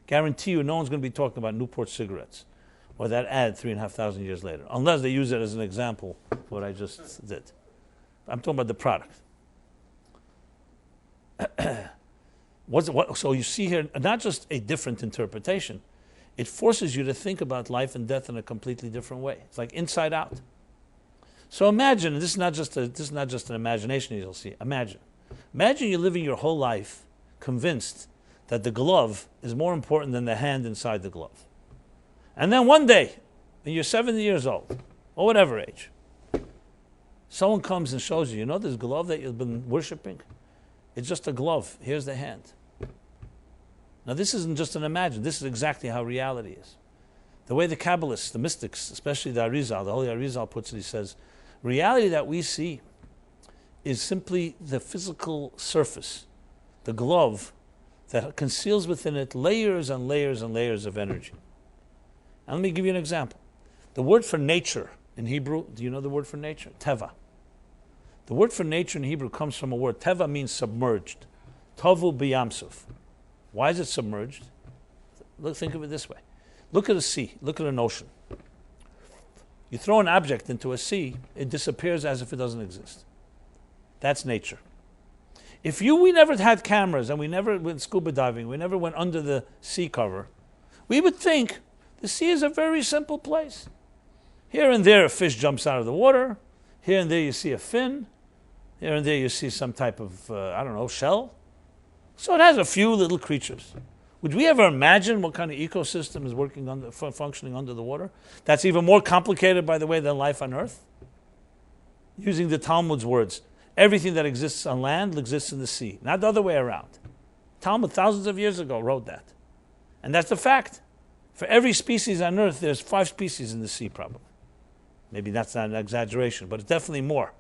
Speaker 1: Guarantee you no one's going to be talking about Newport cigarettes or that ad 3,500 years later, unless they use it as an example of what I just did. I'm talking about the product. So you see here, not just a different interpretation, it forces you to think about life and death in a completely different way. It's like inside out. So imagine, this is not just an imagination you'll see. Imagine you're living your whole life convinced that the glove is more important than the hand inside the glove. And then one day, when you're 70 years old, or whatever age, someone comes and shows you, this glove that you've been worshiping? It's just a glove. Here's the hand. Now this isn't just an imagine. This is exactly how reality is. The way the Kabbalists, the mystics, especially the Arizal, the Holy Arizal puts it, he says, reality that we see is simply the physical surface, the glove that conceals within it layers and layers and layers of energy. And let me give you an example. The word for nature in Hebrew, do you know the word for nature? Teva. The word for nature in Hebrew comes from a word. Teva means submerged. Tovu b'yamsuf. Why is it submerged? Think of it this way. Look at a sea. Look at an ocean. You throw an object into a sea, it disappears as if it doesn't exist. That's nature. If we never had cameras and we never went scuba diving, we never went under the sea cover, we would think the sea is a very simple place. Here and there a fish jumps out of the water. Here and there you see a fin. Here and there you see some type of, shell. So it has a few little creatures. Would we ever imagine what kind of ecosystem is functioning under the water? That's even more complicated, by the way, than life on Earth. Using the Talmud's words, everything that exists on land exists in the sea, not the other way around. Talmud, thousands of years ago, wrote that. And that's the fact. For every species on Earth, there's 5 species in the sea, probably. Maybe that's not an exaggeration, but it's definitely more.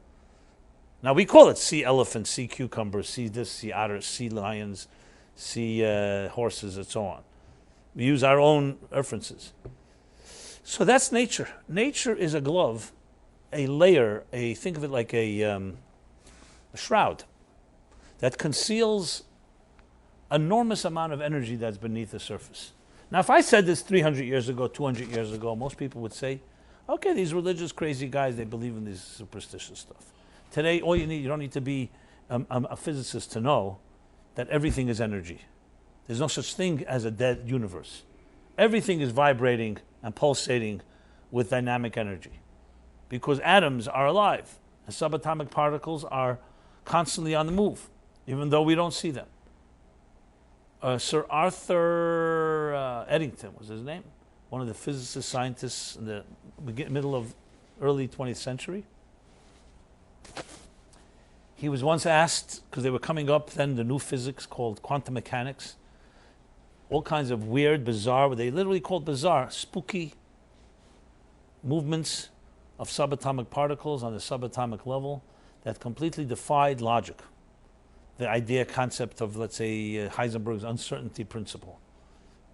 Speaker 1: Now, we call it sea elephants, sea cucumbers, sea this, sea otters, sea lions, sea horses, and so on. We use our own references. So that's nature. Nature is a glove, a layer, think of it like a shroud that conceals enormous amount of energy that's beneath the surface. Now, if I said this 300 years ago, 200 years ago, most people would say, okay, these religious crazy guys, they believe in this superstitious stuff. Today, you don't need to be a physicist to know that everything is energy. There's no such thing as a dead universe. Everything is vibrating and pulsating with dynamic energy because atoms are alive and subatomic particles are constantly on the move, even though we don't see them. Sir Arthur Eddington was his name, one of the physicist scientists in the middle of early 20th century. He was once asked, because they were coming up then, the new physics called quantum mechanics, all kinds of weird, bizarre, what they literally called bizarre, spooky movements of subatomic particles on the subatomic level that completely defied logic. The idea, concept of, let's say, Heisenberg's uncertainty principle,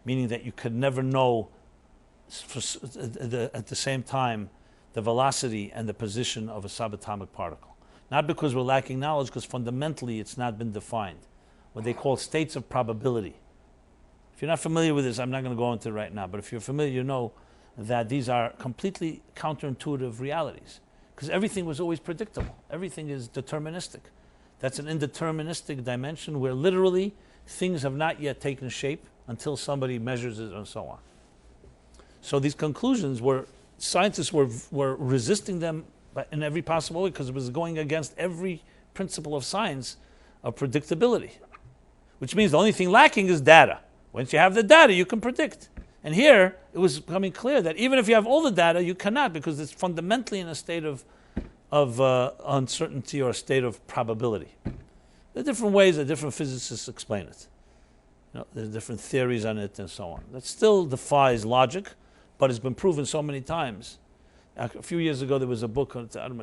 Speaker 1: meaning that you could never know at the same time the velocity and the position of a subatomic particle. Not because we're lacking knowledge, because fundamentally it's not been defined. What they call states of probability. If you're not familiar with this, I'm not going to go into it right now, but if you're familiar, you know that these are completely counterintuitive realities. Because everything was always predictable. Everything is deterministic. That's an indeterministic dimension where literally things have not yet taken shape until somebody measures it and so on. So these conclusions scientists were resisting them in every possible way because it was going against every principle of science of predictability, which means the only thing lacking is data. Once you have the data, you can predict. And here, it was becoming clear that even if you have all the data, you cannot because it's fundamentally in a state of uncertainty or a state of probability. There are different ways that different physicists explain it. There's different theories on it and so on. That still defies logic, but it's been proven so many times. A few years ago, there was a book,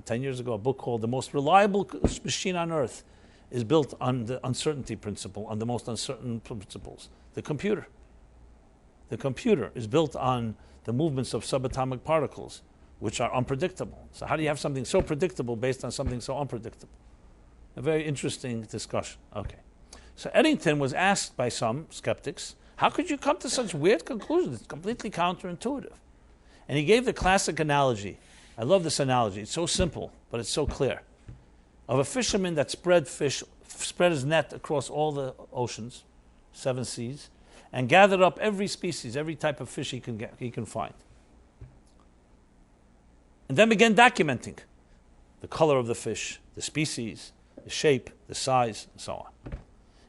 Speaker 1: 10 years ago, a book called The Most Reliable Machine on Earth is built on the uncertainty principle, on the most uncertain principles. The computer. The computer is built on the movements of subatomic particles, which are unpredictable. So how do you have something so predictable based on something so unpredictable? A very interesting discussion. Okay. So Eddington was asked by some skeptics, how could you come to such weird conclusions? It's completely counterintuitive. And he gave the classic analogy. I love this analogy. It's so simple, but it's so clear. Of a fisherman that spread his net across all the oceans, 7 seas, and gathered up every species, every type of fish he can find. And then began documenting the color of the fish, the species, the shape, the size, and so on.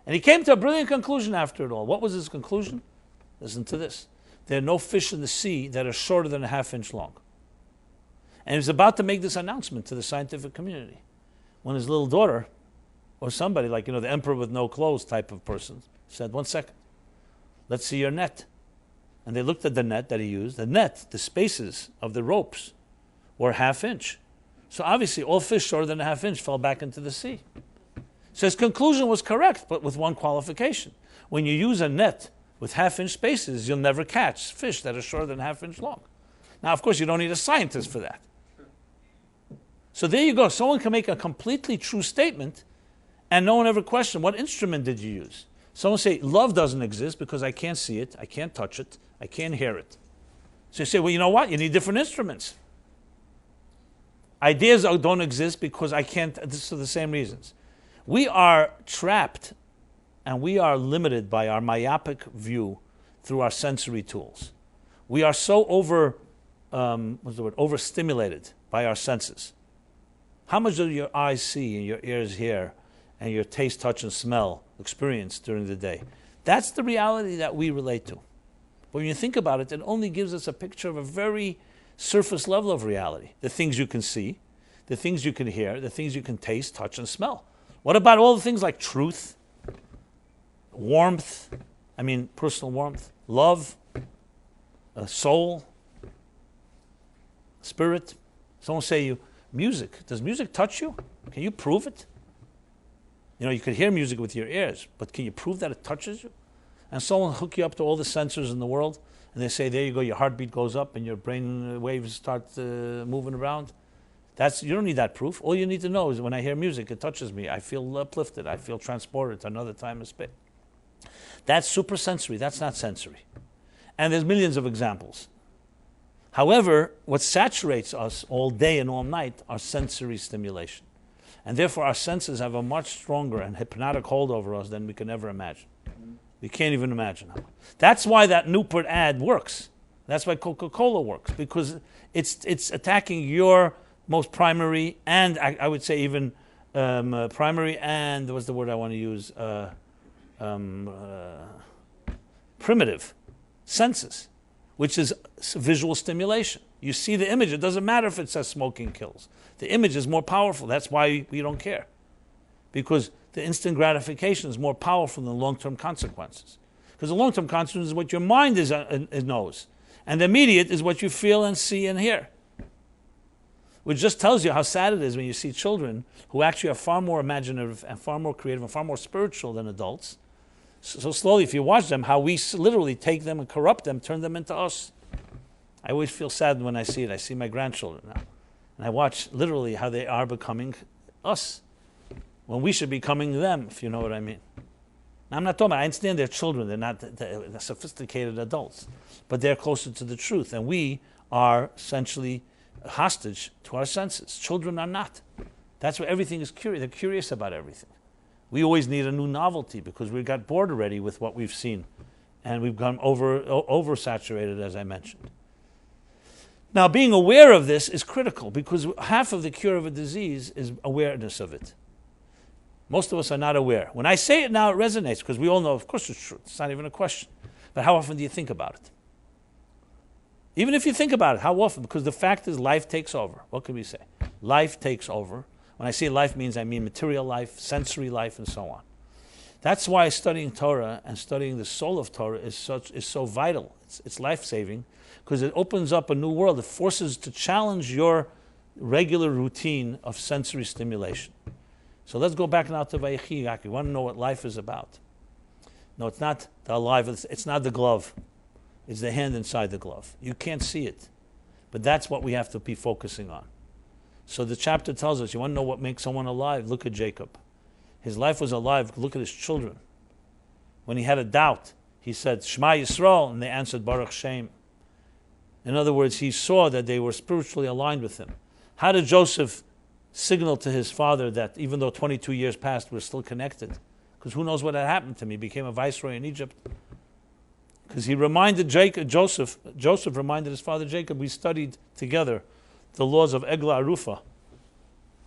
Speaker 1: And he came to a brilliant conclusion after it all. What was his conclusion? Listen to this. There are no fish in the sea that are shorter than a half-inch long. And he was about to make this announcement to the scientific community when his little daughter, or somebody like, the emperor with no clothes type of person, said, 1 second, let's see your net. And they looked at the net that he used. The net, the spaces of the ropes were a half-inch. So obviously all fish shorter than a half-inch fell back into the sea. So his conclusion was correct, but with one qualification. When you use a net with half-inch spaces, you'll never catch fish that are shorter than half-inch long. Now, of course, you don't need a scientist for that. So there you go. Someone can make a completely true statement, and no one ever questioned, what instrument did you use? Someone say, love doesn't exist because I can't see it, I can't touch it, I can't hear it. So you say, well, you know what? You need different instruments. Ideas don't exist because I can't, this is for the same reasons. We are trapped and we are limited by our myopic view through our sensory tools. We are so overstimulated by our senses. How much do your eyes see and your ears hear and your taste, touch, and smell experience during the day? That's the reality that we relate to. But when you think about it, it only gives us a picture of a very surface level of reality. The things you can see, the things you can hear, the things you can taste, touch, and smell. What about all the things like truth, warmth, personal warmth, love, soul, spirit? Someone say you, music. Does music touch you? Can you prove it? You could hear music with your ears, but can you prove that it touches you? And someone hook you up to all the sensors in the world, and they say, there you go, your heartbeat goes up and your brain waves start moving around. You don't need that proof. All you need to know is when I hear music, it touches me. I feel uplifted. I feel transported to another time and space. That's supersensory. That's not sensory. And there's millions of examples. However, what saturates us all day and all night are sensory stimulation. And therefore, our senses have a much stronger and hypnotic hold over us than we can ever imagine. We can't even imagine how. That's why that Newport ad works. That's why Coca-Cola works, because it's attacking your most primary and I would say even primary and what's the word I want to use? Primitive senses, which is visual stimulation. You see the image. It doesn't matter if it says smoking kills. The image is more powerful. That's why we don't care, because the instant gratification is more powerful than the long-term consequences. Because the long-term consequences is what your mind knows, and the immediate is what you feel and see and hear. Which just tells you how sad it is when you see children who actually are far more imaginative and far more creative and far more spiritual than adults. So slowly, if you watch them, how we literally take them and corrupt them, turn them into us. I always feel sad when I see it. I see my grandchildren now. And I watch literally how they are becoming us, when we should be becoming them, if you know what I mean. Now, I'm not talking about, I understand they're children, they're sophisticated adults, but they're closer to the truth, and we are essentially hostage to our senses. Children are not. That's why everything is curious. They're curious about everything. We always need a new novelty because we got bored already with what we've seen, and we've gone oversaturated, as I mentioned. Now, being aware of this is critical because half of the cure of a disease is awareness of it. Most of us are not aware. When I say it now, it resonates because we all know, of course, it's true. It's not even a question. But how often do you think about it? Even if you think about it, how often? Because the fact is life takes over. What can we say? Life takes over. When I say life I mean material life, sensory life, and so on. That's why studying Torah and studying the soul of Torah is so vital. It's life-saving because it opens up a new world. It forces to challenge your regular routine of sensory stimulation. So let's go back now to Vayechi. You want to know what life is about? No, it's not the alive. It's not the glove. It's the hand inside the glove. You can't see it. But that's what we have to be focusing on. So the chapter tells us, you want to know what makes someone alive? Look at Jacob. His life was alive. Look at his children. When he had a doubt, he said, Shema Yisrael, and they answered, Baruch Shem. In other words, he saw that they were spiritually aligned with him. How did Joseph signal to his father that even though 22 years passed, we're still connected? Because who knows what had happened to me? He became a viceroy in Egypt. Because he reminded Joseph reminded his father Jacob, we studied together the laws of Egla Arufa.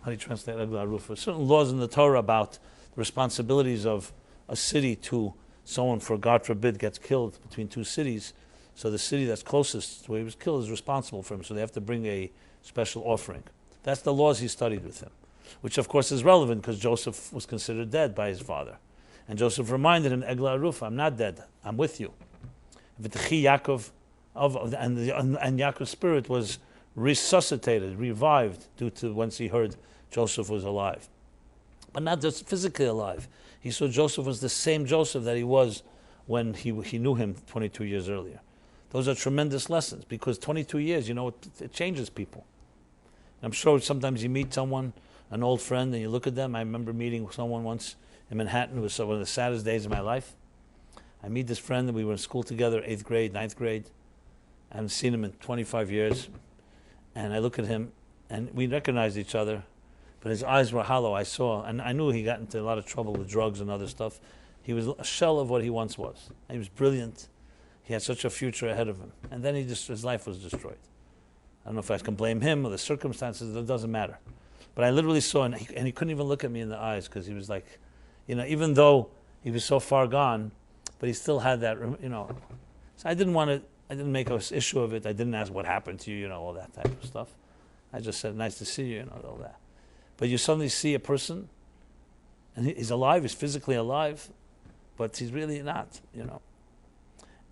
Speaker 1: How do you translate Egla Arufa? Certain laws in the Torah about the responsibilities of a city to someone, for God forbid, gets killed between two cities. So the city that's closest to where he was killed is responsible for him. So they have to bring a special offering. That's the laws he studied with him, which of course is relevant because Joseph was considered dead by his father. And Joseph reminded him, Egla Arufa, I'm not dead, I'm with you. V'techi Yaakov, and Yaakov's spirit was resuscitated, revived, due to once he heard Joseph was alive. But not just physically alive. He saw Joseph was the same Joseph that he was when he knew him 22 years earlier. Those are tremendous lessons because 22 years, it changes people. I'm sure sometimes you meet someone, an old friend, and you look at them. I remember meeting someone once in Manhattan. It was one of the saddest days of my life. I meet this friend, and we were in school together, 8th grade, 9th grade. I haven't seen him in 25 years. And I look at him, and we recognized each other, but his eyes were hollow, I saw. And I knew he got into a lot of trouble with drugs and other stuff. He was a shell of what he once was. He was brilliant. He had such a future ahead of him. And then his life was destroyed. I don't know if I can blame him or the circumstances, it doesn't matter. But I literally saw, and he couldn't even look at me in the eyes because he was like, even though he was so far gone, but he still had that, So I didn't make an issue of it. I didn't ask what happened to you, all that type of stuff. I just said, nice to see you, all that. But you suddenly see a person, and he's alive, he's physically alive, but he's really not,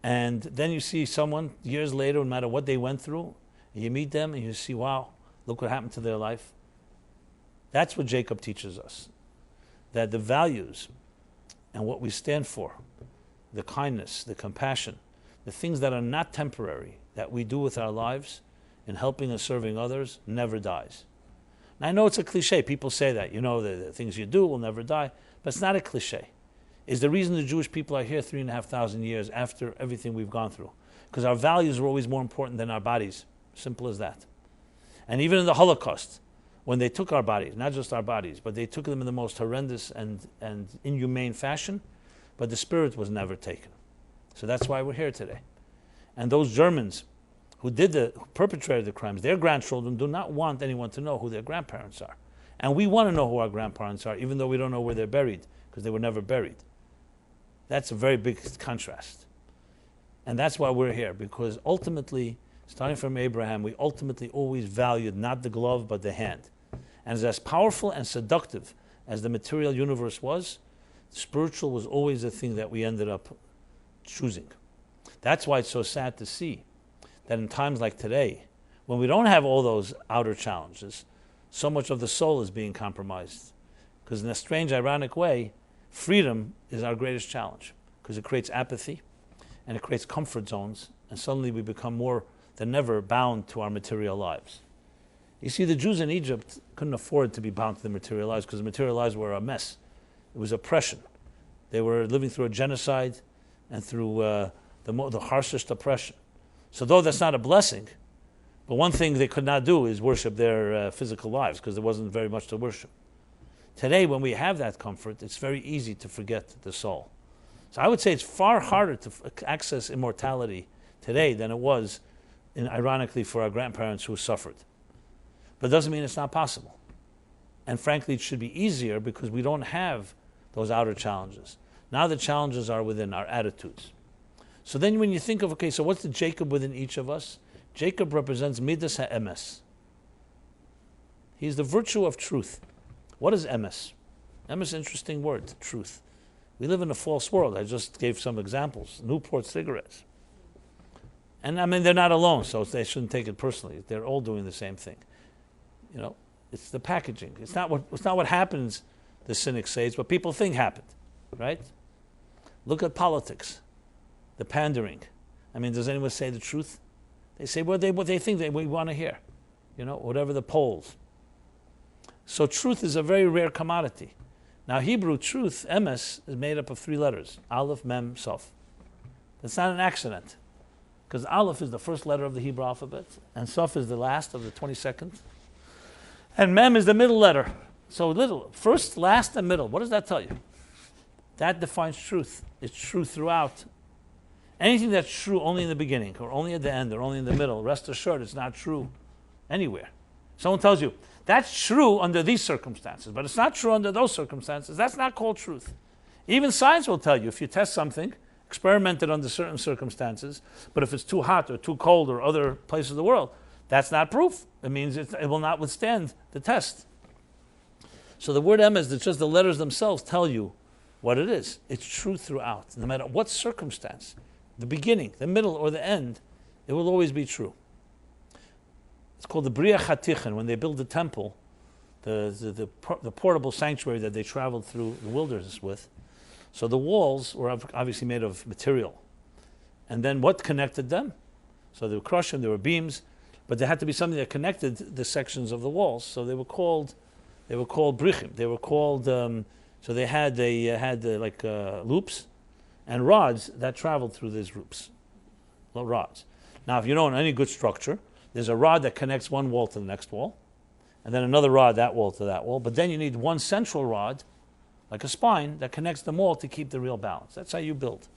Speaker 1: And then you see someone years later, no matter what they went through, and you meet them and you see, wow, look what happened to their life. That's what Jacob teaches us. That the values and what we stand for, the kindness, the compassion, the things that are not temporary, that we do with our lives in helping and serving others, never dies. Now I know it's a cliche. People say that, the things you do will never die, but it's not a cliche. It's the reason the Jewish people are here 3,500 years after everything we've gone through. Because our values are always more important than our bodies. Simple as that. And even in the Holocaust, when they took our bodies, not just our bodies, but they took them in the most horrendous and inhumane fashion, but the spirit was never taken. So that's why we're here today. And those Germans who perpetrated the crimes, their grandchildren do not want anyone to know who their grandparents are. And we want to know who our grandparents are, even though we don't know where they're buried, because they were never buried. That's a very big contrast. And that's why we're here, because ultimately, starting from Abraham, we ultimately always valued not the glove, but the hand. And as powerful and seductive as the material universe was, spiritual was always the thing that we ended up choosing. That's why it's so sad to see that in times like today, when we don't have all those outer challenges, so much of the soul is being compromised. Because in a strange, ironic way, freedom is our greatest challenge, because it creates apathy and it creates comfort zones, and suddenly we become more than ever bound to our material lives. You see, the Jews in Egypt couldn't afford to be bound to the material lives, because the material lives were a mess. It was oppression. They were living through a genocide and through the harshest oppression. So though that's not a blessing, but one thing they could not do is worship their physical lives, because there wasn't very much to worship. Today, when we have that comfort, it's very easy to forget the soul. So I would say it's far harder to access immortality today than it was, ironically, for our grandparents who suffered. But it doesn't mean it's not possible. And frankly, it should be easier because we don't have those outer challenges. Now the challenges are within our attitudes. So then when you think of, so what's the Jacob within each of us? Jacob represents Midas HaEmes. He's the virtue of truth. What is emes? Emes is an interesting word, truth. We live in a false world. I just gave some examples. Newport cigarettes. And they're not alone, so they shouldn't take it personally. They're all doing the same thing. It's the packaging. It's not what happens, the cynics say, it's what people think happened, right? Look at politics, the pandering. Does anyone say the truth? They say what they think we want to hear, whatever the polls. So truth is a very rare commodity. Now Hebrew truth, emes, is made up of 3 letters, Aleph, Mem, Sof. That's not an accident, because Aleph is the first letter of the Hebrew alphabet, and Sof is the last of the 22nd, and Mem is the middle letter. So first, last, and middle. What does that tell you? That defines truth. It's true throughout. Anything that's true only in the beginning, or only at the end, or only in the middle, rest assured it's not true anywhere. Someone tells you, that's true under these circumstances, but it's not true under those circumstances. That's not called truth. Even science will tell you, if you test something, experiment it under certain circumstances, but if it's too hot or too cold or other places of the world, that's not proof. It means it will not withstand the test. So the word emes, it's just the letters themselves tell you what it is. It's true throughout. No matter what circumstance, the beginning, the middle, or the end, it will always be true. It's called the Bria Chatichen. When they build the temple, the portable sanctuary that they traveled through the wilderness with. So the walls were obviously made of material. And then what connected them? So they were crushed, there were beams, but there had to be something that connected the sections of the walls. So they were called brichim. They were called, so they had loops and rods that traveled through these rods. Now, if you know in any good structure, there's a rod that connects one wall to the next wall, and then another rod, that wall to that wall. But then you need one central rod, like a spine, that connects them all to keep the real balance. That's how you build.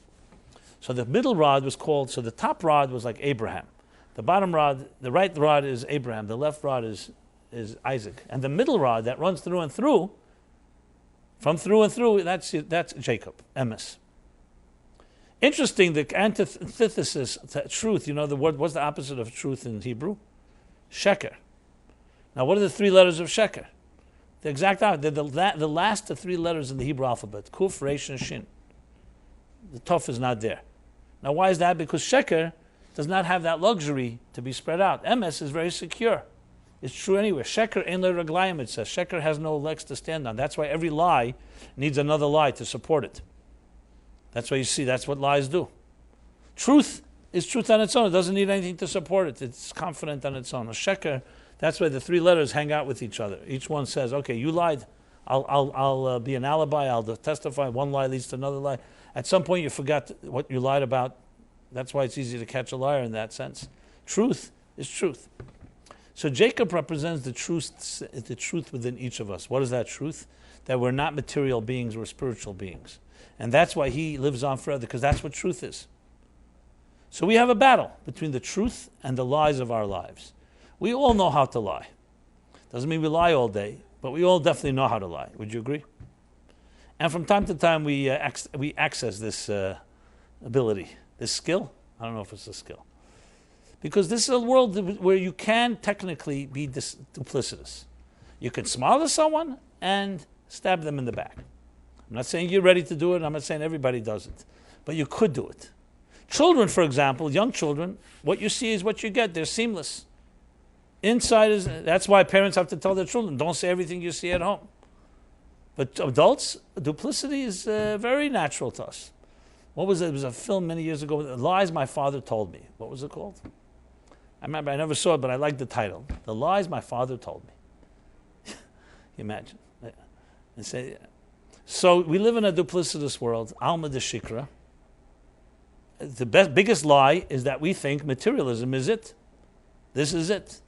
Speaker 1: So the middle rod was called, so the top rod was like Abraham. The bottom rod, the right rod is Abraham. The left rod is Isaac. And the middle rod that runs through and through, from through and through, that's Jacob, emes. Interesting, the antithesis to truth, you know the word, what's the opposite of truth in Hebrew? Sheker. Now, what are the three letters of Sheker? The exact opposite. They're the last three letters in the Hebrew alphabet. Kuf, Resh, and Shin. The Tuf is not there. Now, why is that? Because Sheker does not have that luxury to be spread out. Emes is very secure. It's true anywhere. Sheker ein le raglayim, it says. Sheker has no legs to stand on. That's why every lie needs another lie to support it. That's why you see, that's what lies do. Truth is truth on its own. It doesn't need anything to support it. It's confident on its own. A sheker, that's why the three letters hang out with each other. Each one says, okay, you lied. I'll be an alibi. I'll testify. One lie leads to another lie. At some point you forgot what you lied about. That's why it's easy to catch a liar in that sense. Truth is truth. So Jacob represents the truth within each of us. What is that truth? That we're not material beings, we're spiritual beings. And that's why he lives on forever, because that's what truth is. So we have a battle between the truth and the lies of our lives. We all know how to lie. Doesn't mean we lie all day, but we all definitely know how to lie. Would you agree? And from time to time we access this ability, this skill. I don't know if it's a skill. Because this is a world where you can technically be duplicitous. You can smile at someone and stab them in the back. I'm not saying you're ready to do it. I'm not saying everybody does it. But you could do it. Children, for example, young children, what you see is what you get. They're seamless. Inside is, that's why parents have to tell their children, don't say everything you see at home. But adults, duplicity is very natural to us. What was it? It was a film many years ago, Lies My Father Told Me. What was it called? I remember, I never saw it, but I liked the title. The Lies My Father Told Me. Imagine. And say, so we live in a duplicitous world, Alma de Shikra. The biggest lie is that we think materialism is it. This is it.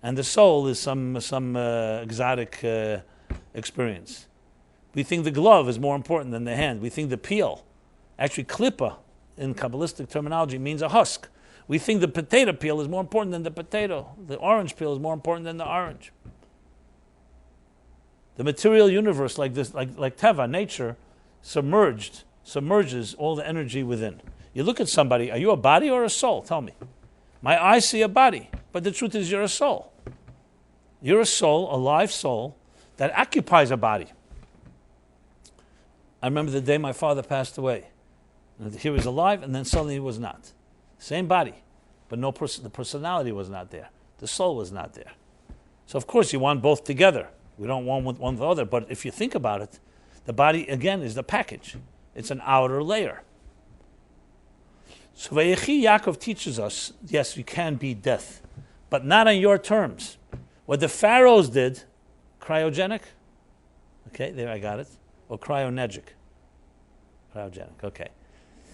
Speaker 1: And the soul is some exotic experience. We think the glove is more important than the hand. We think the peel, actually klippa in Kabbalistic terminology, means a husk. We think the potato peel is more important than the potato. The orange peel is more important than the orange. The material universe, like this, like Teva, nature, submerges all the energy within. You look at somebody, are you a body or a soul? Tell me. My eyes see a body, but the truth is you're a soul. You're a soul, a live soul, that occupies a body. I remember the day my father passed away. He was alive, and then suddenly he was not. Same body, but the personality was not there. The soul was not there. So of course you want both together. We don't want one with the other. But if you think about it, the body, again, is the package. It's an outer layer. So Vayechi Yaakov teaches us, yes, you can beat death, but not on your terms. What the pharaohs did, cryogenic, okay, there I got it, or cryogenic, okay.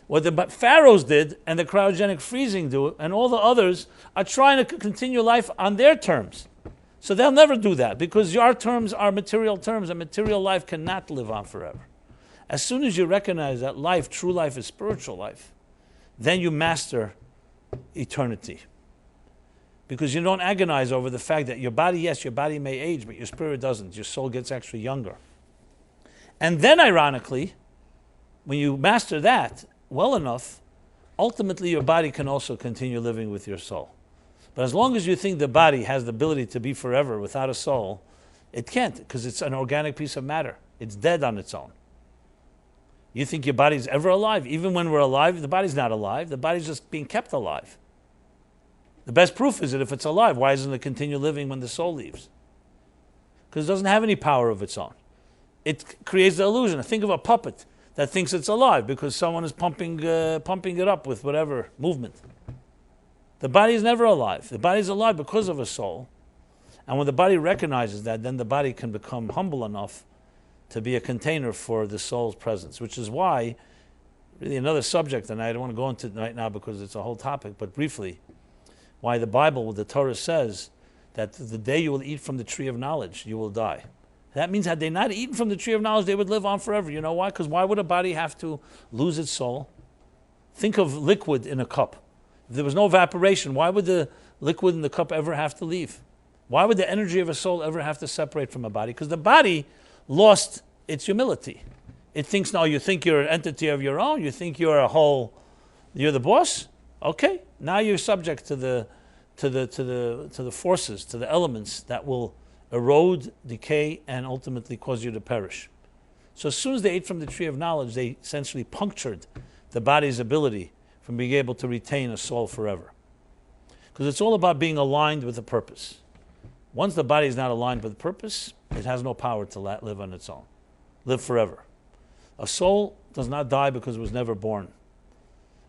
Speaker 1: What the pharaohs did and the cryogenic freezing do, and all the others are trying to continue life on their terms. So they'll never do that, because our terms are material terms, and material life cannot live on forever. As soon as you recognize that life, true life, is spiritual life, then you master eternity. Because you don't agonize over the fact that your body, yes, your body may age, but your spirit doesn't. Your soul gets actually younger. And then, ironically, when you master that well enough, ultimately your body can also continue living with your soul. But as long as you think the body has the ability to be forever without a soul, it can't, because it's an organic piece of matter. It's dead on its own. You think your body's ever alive? Even when we're alive, the body's not alive. The body's just being kept alive. The best proof is that if it's alive, why doesn't it continue living when the soul leaves? Because it doesn't have any power of its own. It creates the illusion. Think of a puppet that thinks it's alive because someone is pumping it up with whatever movement. The body is never alive. The body is alive because of a soul. And when the body recognizes that, then the body can become humble enough to be a container for the soul's presence, which is why, really another subject, and I don't want to go into it right now because it's a whole topic, but briefly, why the Bible, the Torah says that the day you will eat from the tree of knowledge, you will die. That means had they not eaten from the tree of knowledge, they would live on forever. You know why? Because why would a body have to lose its soul? Think of liquid in a cup. If there was no evaporation, why would the liquid in the cup ever have to leave? Why would the energy of a soul ever have to separate from a body? Because the body lost its humility. It thinks, no, you think you're an entity of your own, you think you're you're the boss? Okay, now you're subject to the forces, to the elements that will erode, decay, and ultimately cause you to perish. So as soon as they ate from the tree of knowledge, they essentially punctured the body's ability from being able to retain a soul forever. Because it's all about being aligned with the purpose. Once the body is not aligned with the purpose, it has no power to live on its own, live forever. A soul does not die because it was never born.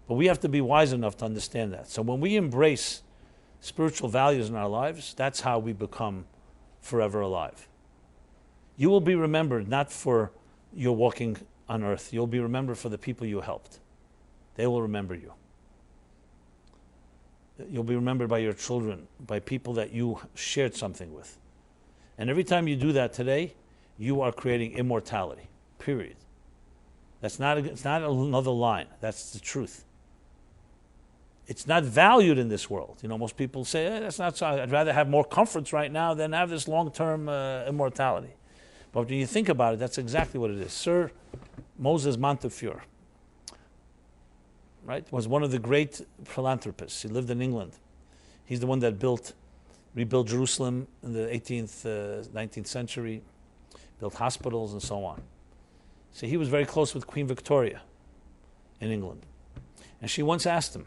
Speaker 1: But we have to be wise enough to understand that. So when we embrace spiritual values in our lives, that's how we become forever alive. You will be remembered not for your walking on earth. You'll be remembered for the people you helped. They will remember you. You'll be remembered by your children, by people that you shared something with. And every time you do that today, you are creating immortality, period. It's not another line. That's the truth. It's not valued in this world. Most people say, that's not so. I'd rather have more comforts right now than have this long-term immortality. But when you think about it, that's exactly what it is. Sir Moses Montefiore, right, was one of the great philanthropists. He lived in England. He's the one that rebuilt Jerusalem in the 18th, 19th century, built hospitals and so on. So he was very close with Queen Victoria in England. And she once asked him,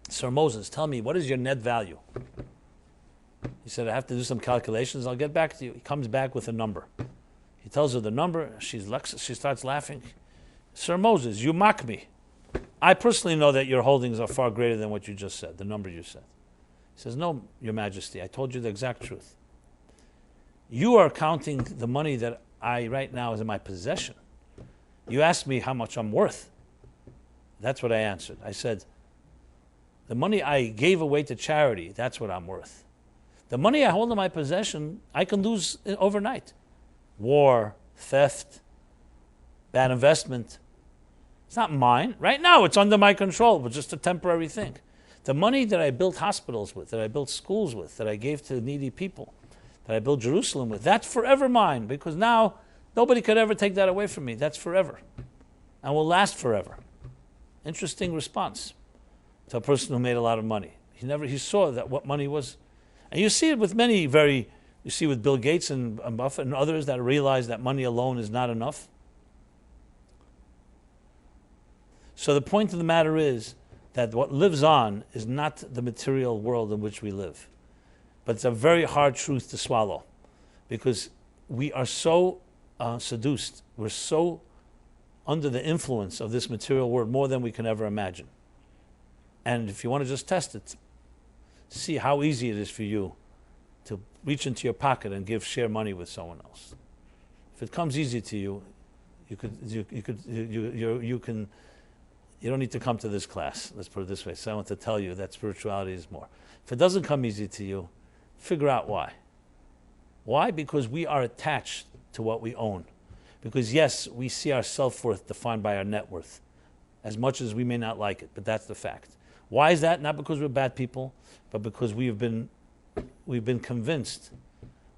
Speaker 1: Sir Moses, tell me, what is your net value? He said, I have to do some calculations. I'll get back to you. He comes back with a number. He tells her the number. She starts laughing. Sir Moses, you mock me. I personally know that your holdings are far greater than what you just said, the number you said. He says, no, Your Majesty, I told you the exact truth. You are counting the money that I right now is in my possession. You asked me how much I'm worth. That's what I answered. I said, the money I gave away to charity, that's what I'm worth. The money I hold in my possession, I can lose overnight. War, theft, bad investment. It's not mine. Right now, it's under my control, but just a temporary thing. The money that I built hospitals with, that I built schools with, that I gave to needy people, that I built Jerusalem with, that's forever mine, because now nobody could ever take that away from me. That's forever and will last forever. Interesting response to a person who made a lot of money. He saw that what money was. And you see it with you see with Bill Gates and Buffett and others that realize that money alone is not enough. So the point of the matter is that what lives on is not the material world in which we live. But it's a very hard truth to swallow, because we are so seduced, we're so under the influence of this material world more than we can ever imagine. And if you want to just test it, see how easy it is for you to reach into your pocket and share money with someone else. If it comes easy to you, you don't need to come to this class. Let's put it this way. So I want to tell you that spirituality is more. If it doesn't come easy to you, figure out why. Why? Because we are attached to what we own. Because yes, we see our self-worth defined by our net worth, as much as we may not like it, but that's the fact. Why is that? Not because we're bad people, but because we've been convinced,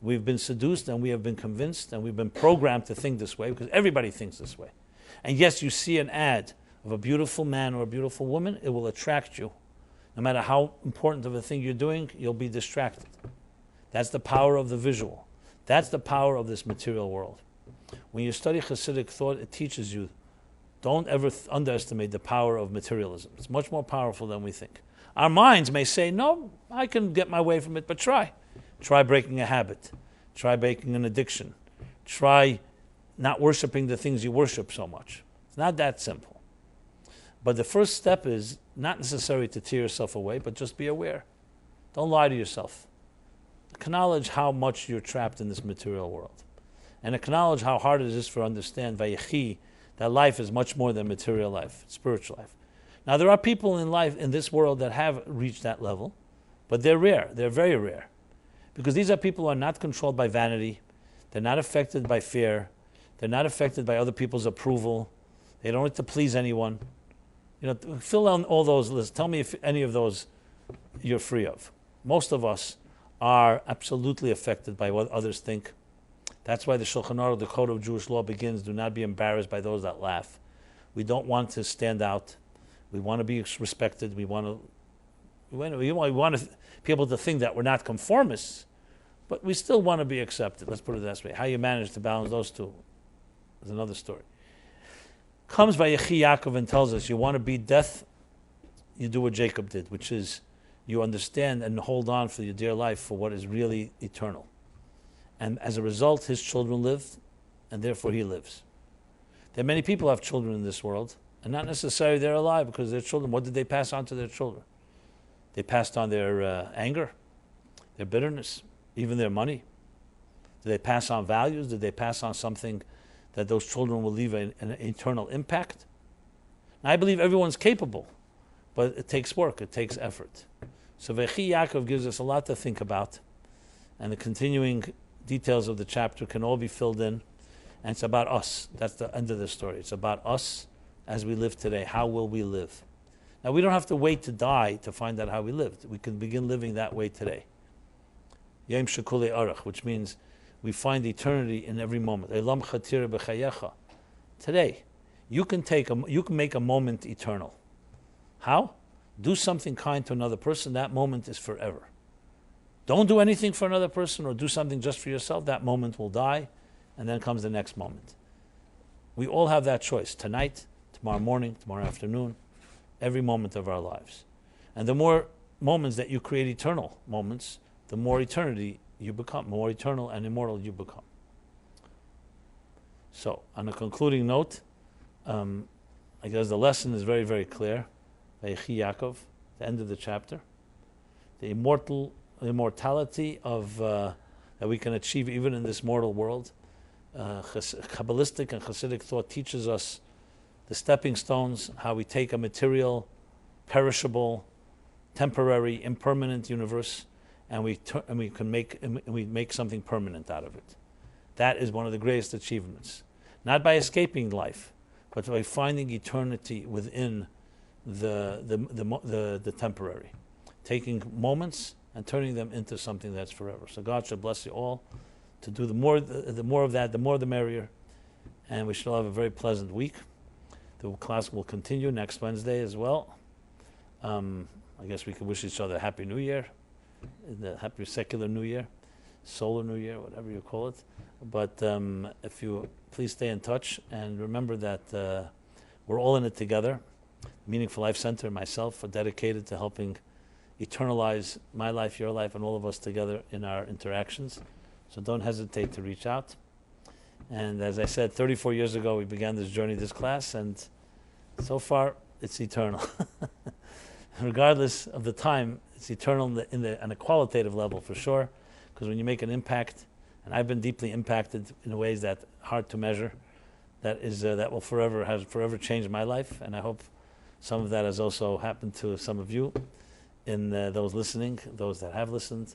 Speaker 1: we've been seduced, and we have been convinced, and we've been programmed to think this way, because everybody thinks this way. And yes, you see an ad of a beautiful man or a beautiful woman, it will attract you. No matter how important of a thing you're doing, you'll be distracted. That's the power of the visual. That's the power of this material world. When you study Hasidic thought, it teaches you, don't ever underestimate the power of materialism. It's much more powerful than we think. Our minds may say, no, I can get my way from it, but try. Try breaking a habit. Try breaking an addiction. Try not worshiping the things you worship so much. It's not that simple. But the first step is not necessary to tear yourself away, but just be aware. Don't lie to yourself. Acknowledge how much you're trapped in this material world. And acknowledge how hard it is for understand Vayechi, that life is much more than material life, spiritual life. Now there are people in life, in this world, that have reached that level, but they're rare. They're very rare. Because these are people who are not controlled by vanity. They're not affected by fear. They're not affected by other people's approval. They don't need to please anyone. Fill out all those lists. Tell me if any of those you're free of. Most of us are absolutely affected by what others think. That's why the Shulchan Aruch, the code of Jewish law, begins, do not be embarrassed by those that laugh. We don't want to stand out. We want to be respected. We want people to think that we're not conformists, but we still want to be accepted. Let's put it that way. How you manage to balance those two is another story. Comes by Yechi Yaakov and tells us, you want to beat death, you do what Jacob did, which is you understand and hold on for your dear life for what is really eternal. And as a result, his children lived, and therefore he lives. There are many people who have children in this world, and not necessarily they're alive because their children, what did they pass on to their children? They passed on their anger, their bitterness, even their money. Did they pass on values? Did they pass on something that those children will leave an eternal impact? Now, I believe everyone's capable, but it takes work, it takes effort. So Vechi Yaakov gives us a lot to think about, and the continuing details of the chapter can all be filled in, and it's about us. That's the end of the story. It's about us as we live today. How will we live? Now, we don't have to wait to die to find out how we lived. We can begin living that way today. Yom Shekule Arach, which means we find eternity in every moment. Elam Chatira B'chayecha. Today, you can make a moment eternal. How? Do something kind to another person. That moment is forever. Don't do anything for another person or do something just for yourself. That moment will die, and then comes the next moment. We all have that choice. Tonight, tomorrow morning, tomorrow afternoon, every moment of our lives. And the more moments that you create eternal moments, the more eternity you become, more eternal and immortal you become. So, on a concluding note, I guess the lesson is very, very clear. Vayechi Yaakov, the end of the chapter. The immortality of that we can achieve even in this mortal world. Kabbalistic and Hasidic thought teaches us the stepping stones, how we take a material, perishable, temporary, impermanent universe, and we make something permanent out of it. That is one of the greatest achievements. Not by escaping life, but by finding eternity within the temporary, taking moments and turning them into something that's forever. So God should bless you all to do the more of that, the more the merrier, and we shall have a very pleasant week. The class will continue next Wednesday as well. I guess we can wish each other a Happy New Year, the Happy Secular New Year, Solar New Year, whatever you call it. But if you please stay in touch and remember that we're all in it together. Meaningful Life Center and myself are dedicated to helping eternalize my life, your life, and all of us together in our interactions. So don't hesitate to reach out. And as I said, 34 years ago we began this journey, this class, and so far it's eternal. Regardless of the time, it's eternal on a qualitative level for sure, because when you make an impact, and I've been deeply impacted in ways that hard to measure, that will forever change my life, and I hope some of that has also happened to some of you, in those listening, those that have listened,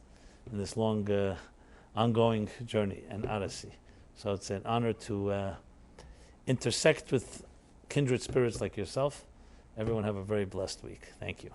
Speaker 1: in this long, ongoing journey and odyssey. So it's an honor to intersect with kindred spirits like yourself. Everyone have a very blessed week. Thank you.